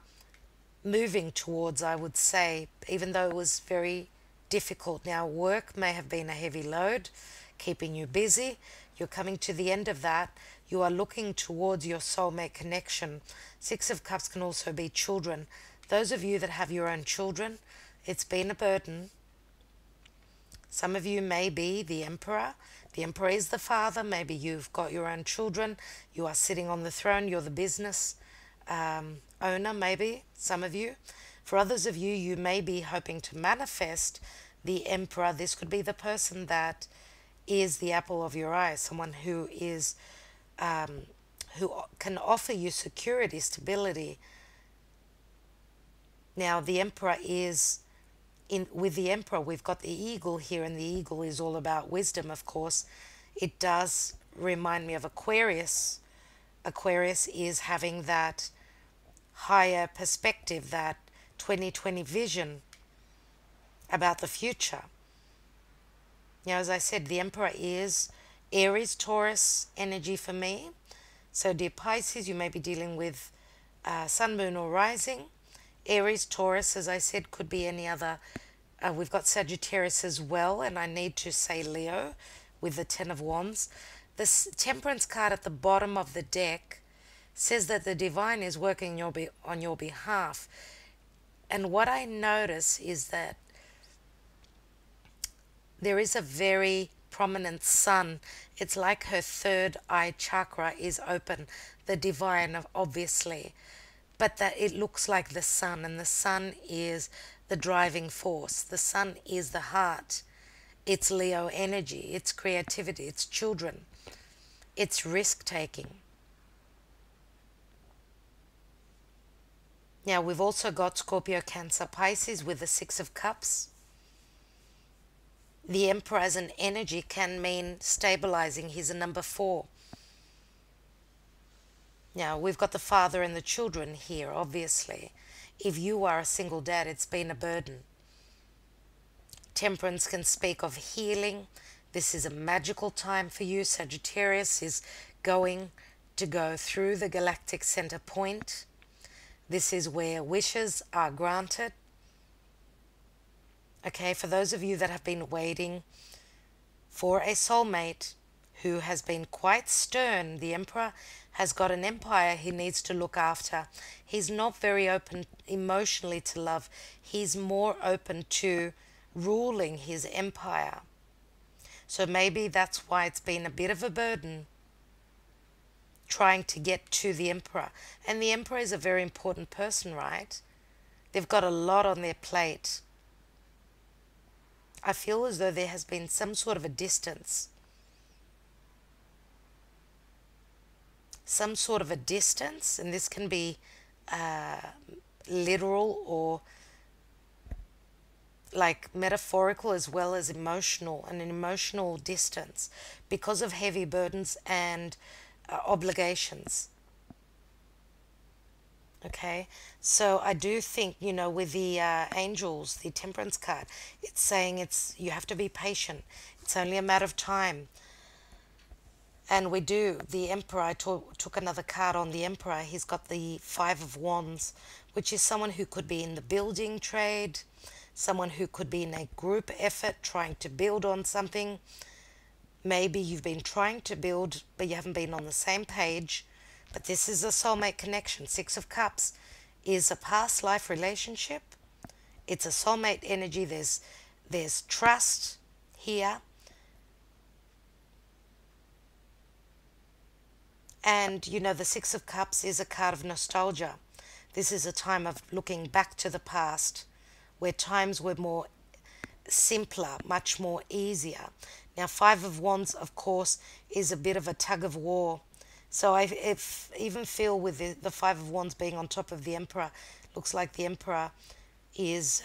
moving towards, I would say, even though it was very difficult. Now work may have been a heavy load, keeping you busy. You're coming to the end of that. You are looking towards your soulmate connection. Six of Cups can also be children. Those of you that have your own children, it's been a burden. Some of you may be the Emperor. The Emperor is the father. Maybe you've got your own children. You are sitting on the throne. You're the business owner, maybe, some of you. For others of you, you may be hoping to manifest the Emperor. This could be the person that is the apple of your eye, someone who is who can offer you security, stability. Now the Emperor is with the Emperor we've got the eagle here, and the eagle is all about wisdom, of course. It does remind me of Aquarius. Aquarius is having that higher perspective, that 2020 vision about the future. Now, as I said, the Emperor is Aries, Taurus energy for me. So, dear Pisces, you may be dealing with Sun, Moon, or Rising. Aries, Taurus, as I said, could be any other. We've got Sagittarius as well, and I need to say Leo with the Ten of Wands. The Temperance card at the bottom of the deck says that the Divine is working on your behalf. And what I notice is that there is a very prominent sun. It's like her third eye chakra is open. The Divine, obviously. But that it looks like the sun, and the sun is the driving force. The sun is the heart. It's Leo energy. It's creativity. It's children. It's risk-taking. Now, we've also got Scorpio, Cancer, Pisces with the Six of Cups. The Emperor as an energy can mean stabilizing. He's a number 4. Now, we've got the father and the children here, obviously. If you are a single dad, it's been a burden. Temperance can speak of healing. This is a magical time for you. Sagittarius is going to go through the galactic center point. This is where wishes are granted. Okay, for those of you that have been waiting for a soulmate who has been quite stern, the Emperor has got an empire he needs to look after. He's not very open emotionally to love. He's more open to ruling his empire. So maybe that's why it's been a bit of a burden trying to get to the Emperor. And the Emperor is a very important person, right? They've got a lot on their plate. I feel as though there has been some sort of a distance. Some sort of a distance, and this can be literal or like metaphorical as well as emotional, an emotional distance because of heavy burdens and obligations. Okay, so I do think, with the angels, the temperance card, it's saying you have to be patient. It's only a matter of time. And we do. The Emperor, I took another card on the Emperor. He's got the Five of Wands, which is someone who could be in the building trade, someone who could be in a group effort trying to build on something. Maybe you've been trying to build, but you haven't been on the same page. But this is a soulmate connection. Six of Cups is a past life relationship. It's a soulmate energy. There's trust here. And the Six of Cups is a card of nostalgia. This is a time of looking back to the past where times were more simpler, much more easier. Now, Five of Wands, of course, is a bit of a tug of war. So I even feel with the Five of Wands being on top of the Emperor, looks like the Emperor is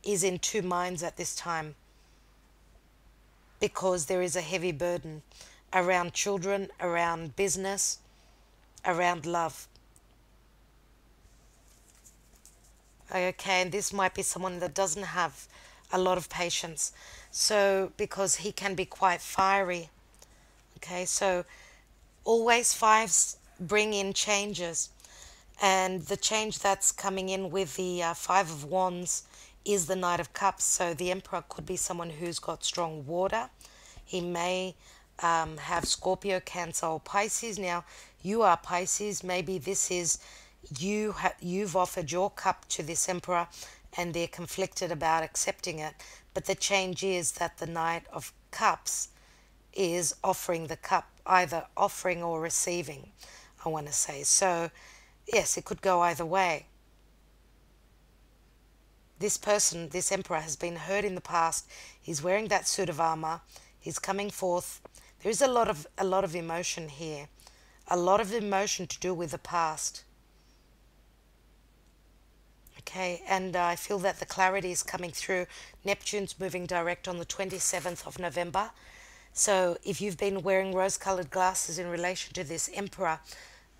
in two minds at this time because there is a heavy burden around children, around business, around love. Okay, and this might be someone that doesn't have a lot of patience. So, because he can be quite fiery. Okay, so always fives bring in changes. And the change that's coming in with the Five of Wands is the Knight of Cups. So the Emperor could be someone who's got strong water. He may have Scorpio, Cancer, or Pisces. Now, you are Pisces. Maybe this is you've offered your cup to this Emperor and they're conflicted about accepting it. But the change is that the Knight of Cups is offering the cup, either offering or receiving, I want to say. So, yes, it could go either way. This person, this Emperor, has been hurt in the past. He's wearing that suit of armor. He's coming forth. There is a lot of emotion here. A lot of emotion to do with the past. Okay, and I feel that the clarity is coming through. Neptune's moving direct on the 27th of November. So if you've been wearing rose-colored glasses in relation to this Emperor,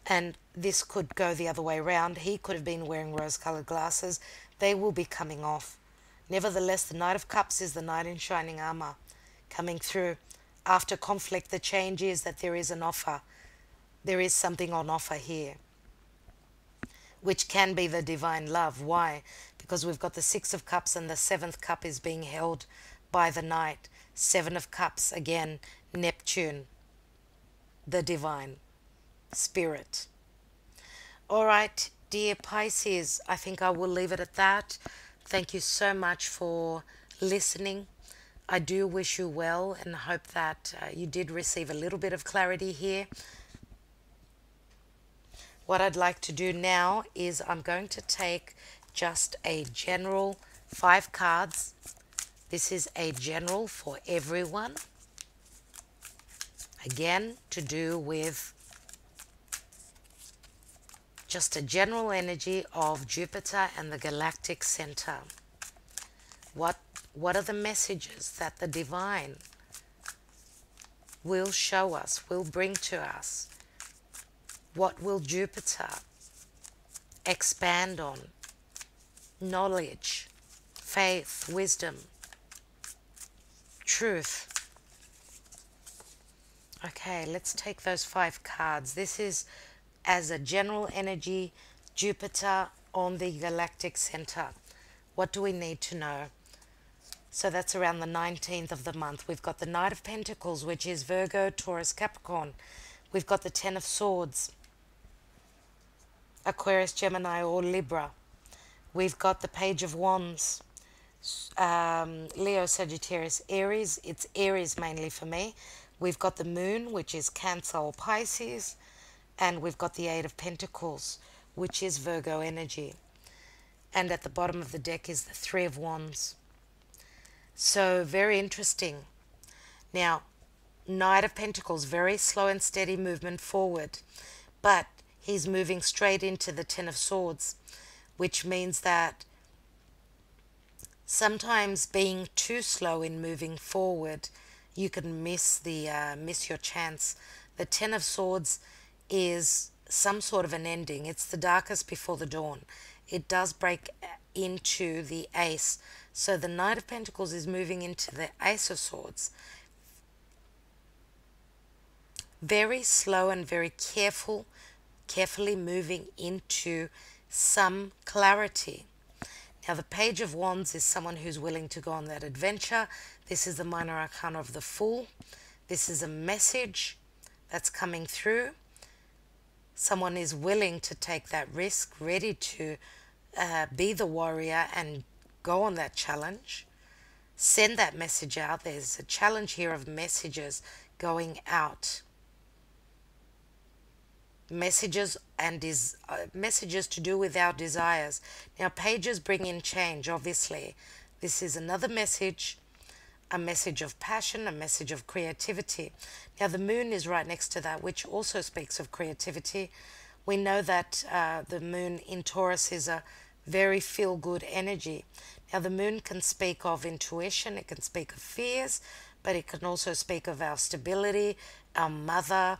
and this could go the other way around, he could have been wearing rose-colored glasses, they will be coming off. Nevertheless, the Knight of Cups is the knight in shining armor coming through. After conflict, the change is that there is an offer. There is something on offer here, which can be the divine love. Why? Because we've got the Six of Cups and the Seventh Cup is being held by the Knight. Seven of Cups, again, Neptune, the divine spirit. All right, dear Pisces, I think I will leave it at that. Thank you so much for listening. I do wish you well and hope that you did receive a little bit of clarity here. What I'd like to do now is I'm going to take just a general 5 cards. This is a general for everyone. Again, to do with just a general energy of Jupiter and the galactic center. What are the messages that the divine will show us, will bring to us? What will Jupiter expand on? Knowledge, faith, wisdom, truth. Okay, let's take those 5 cards. This is as a general energy, Jupiter on the galactic center. What do we need to know? So that's around the 19th of the month. We've got the Knight of Pentacles, which is Virgo, Taurus, Capricorn. We've got the Ten of Swords, Aquarius, Gemini, or Libra. We've got the Page of Wands, Leo, Sagittarius, Aries. It's Aries mainly for me. We've got the Moon, which is Cancer or Pisces. And we've got the Eight of Pentacles, which is Virgo energy. And at the bottom of the deck is the Three of Wands. So very interesting. Now, Knight of Pentacles, very slow and steady movement forward, but he's moving straight into the Ten of Swords, which means that sometimes being too slow in moving forward, you can miss your chance. The Ten of Swords is some sort of an ending. It's the darkest before the dawn. It does break into the Ace. So the Knight of Pentacles is moving into the Ace of Swords. Very slow and very carefully moving into some clarity. Now, the Page of Wands is someone who's willing to go on that adventure. This is the minor arcana of the Fool. This is a message that's coming through. Someone is willing to take that risk, ready to be the warrior and go on that challenge. Send that message out. There's a challenge here of messages going out. Messages and messages to do with our desires. Now, pages bring in change, obviously. This is another message, a message of passion, a message of creativity. Now, the moon is right next to that, which also speaks of creativity. We know that the moon in Taurus is a very feel-good energy. Now, the moon can speak of intuition, it can speak of fears, but it can also speak of our stability, our mother,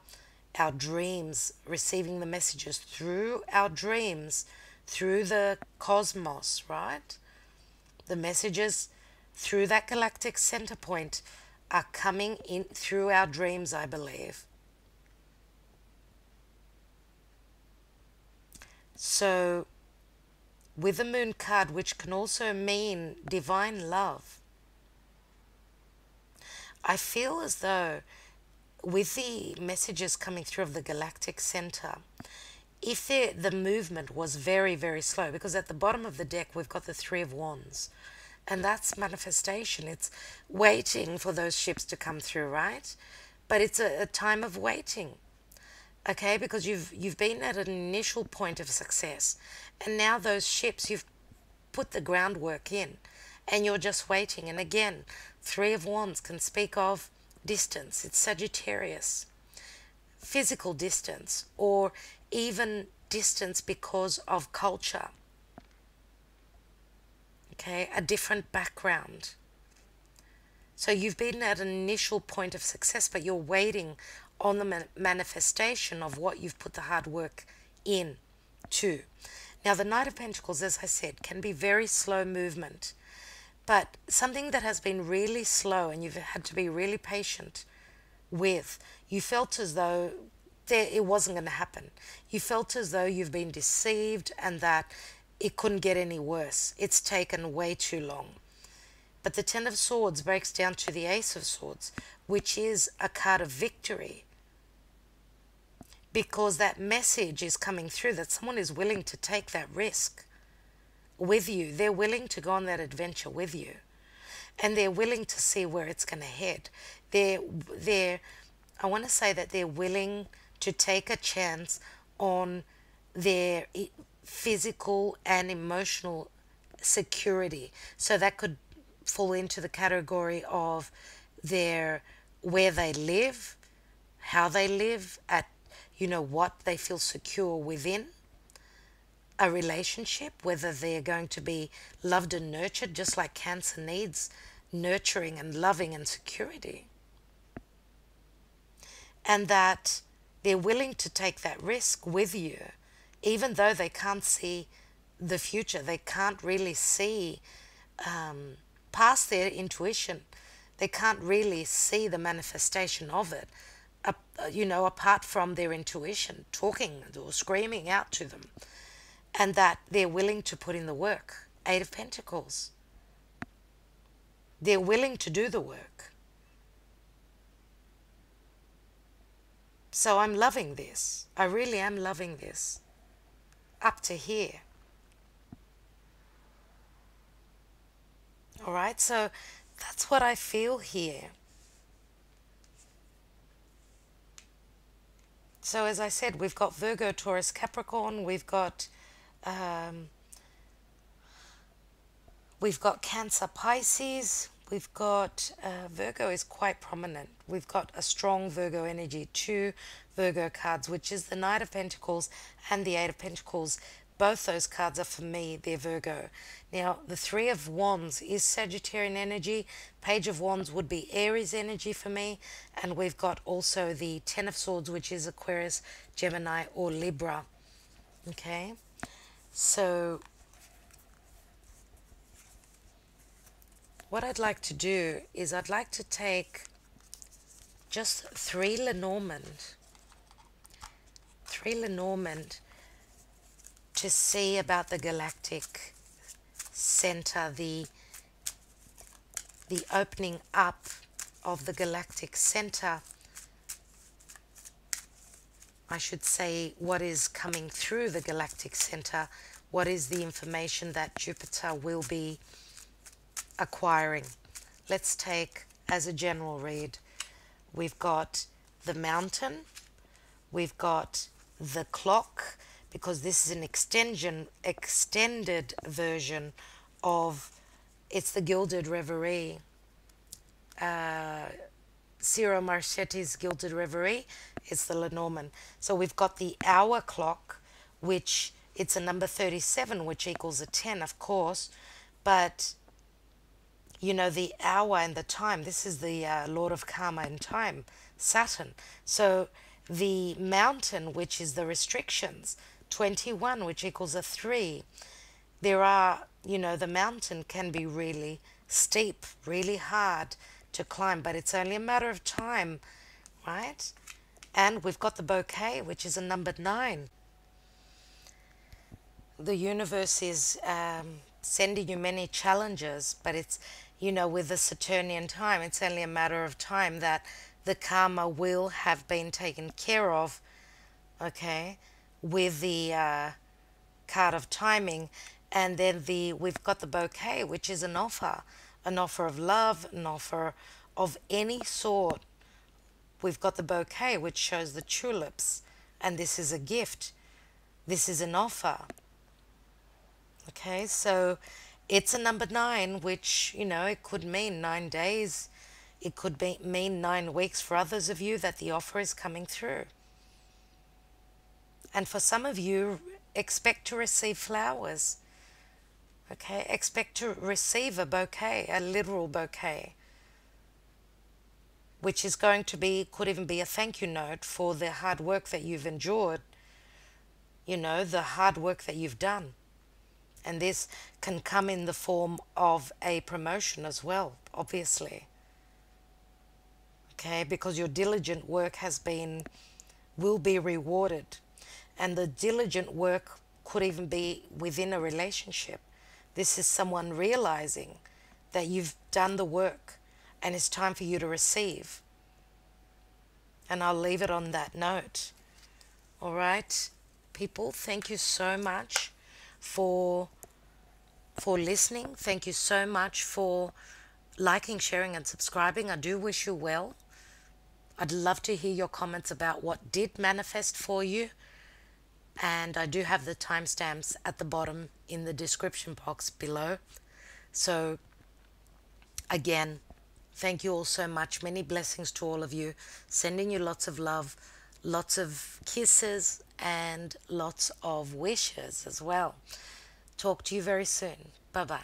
our dreams, receiving the messages through our dreams, through the cosmos, right? The messages through that galactic center point are coming in through our dreams, I believe. So, with the moon card, which can also mean divine love, I feel as though with the messages coming through of the galactic center, if the movement was very, very slow, because at the bottom of the deck we've got the Three of Wands, and that's manifestation. It's waiting for those ships to come through, right? But it's a time of waiting, okay? Because you've been at an initial point of success, and now those ships, you've put the groundwork in, and you're just waiting. And again, Three of Wands can speak of distance. It's Sagittarius. Physical distance, or even distance because of culture. Okay, a different background. So you've been at an initial point of success, but you're waiting on the manifestation of what you've put the hard work in to. Now, the Knight of Pentacles, as I said, can be very slow movement. But something that has been really slow and you've had to be really patient with, you felt as though it wasn't going to happen. You felt as though you've been deceived and that it couldn't get any worse. It's taken way too long. But the Ten of Swords breaks down to the Ace of Swords, which is a card of victory. Because that message is coming through that someone is willing to take that risk with you. They're willing to go on that adventure with you, and they're willing to see where it's going to head. I want to say that they're willing to take a chance on their physical and emotional security. So that could fall into the category of where they live, how they live, at what they feel secure within a relationship, whether they're going to be loved and nurtured, just like Cancer needs nurturing and loving and security. And that they're willing to take that risk with you, even though they can't see the future. They can't really see past their intuition. They can't really see the manifestation of it, apart from their intuition talking or screaming out to them. And that they're willing to put in the work. Eight of Pentacles. They're willing to do the work. So I'm loving this. I really am loving this. Up to here. Alright, so that's what I feel here. So as I said, we've got Virgo, Taurus, Capricorn. We've got Cancer, Pisces. we've got Virgo is quite prominent. We've got a strong Virgo energy, two Virgo cards, which is the Knight of Pentacles and the Eight of Pentacles. Both those cards are for me, they're Virgo. Now, the Three of Wands is Sagittarian energy. Page of Wands would be Aries energy for me. And we've got also the Ten of Swords, which is Aquarius, Gemini, or Libra. Okay, so what I'd like to do is I'd like to take just three Lenormand to see about the galactic center, the opening up of the galactic center. I should say what is coming through the galactic center, what is the information that Jupiter will be acquiring. Let's take as a general read. We've got the mountain, we've got the clock, because this is an extended version of, it's the Gilded Reverie, Ciro Marchetti's Gilded Reverie. It's the Lenormand. So we've got the hour clock, which it's a number 37, which equals a 10, of course, but you know, the hour and the time, this is the Lord of Karma and Time, Saturn. So the mountain, which is the restrictions, 21, which equals a 3. There are, you know, the mountain can be really steep, really hard to climb, but it's only a matter of time, right? And we've got the bouquet, which is a number 9. The universe is sending you many challenges, but it's, you know, with the Saturnian time, it's only a matter of time that the karma will have been taken care of, okay, with the card of timing. And then we've got the bouquet, which is an offer of love, an offer of any sort. We've got the bouquet, which shows the tulips, and this is a gift. This is an offer. Okay, so it's a number 9, which, you know, it could mean 9 days. It could mean 9 weeks for others of you that the offer is coming through. And for some of you, expect to receive flowers. Okay, expect to receive a bouquet, a literal bouquet, which is going to be, could even be a thank you note for the hard work that you've endured, you know, the hard work that you've done. And this can come in the form of a promotion as well, obviously. Okay, because your diligent work will be rewarded. And the diligent work could even be within a relationship. This is someone realizing that you've done the work and it's time for you to receive. And I'll leave it on that note. All right, people, thank you so much for listening. Thank you so much for liking, sharing, and subscribing. I do wish you well. I'd love to hear your comments about what did manifest for you. And I do have the timestamps at the bottom in the description box below. So again, thank you all so much. Many blessings to all of you. Sending you lots of love, lots of kisses, and lots of wishes as well. Talk to you very soon. Bye-bye.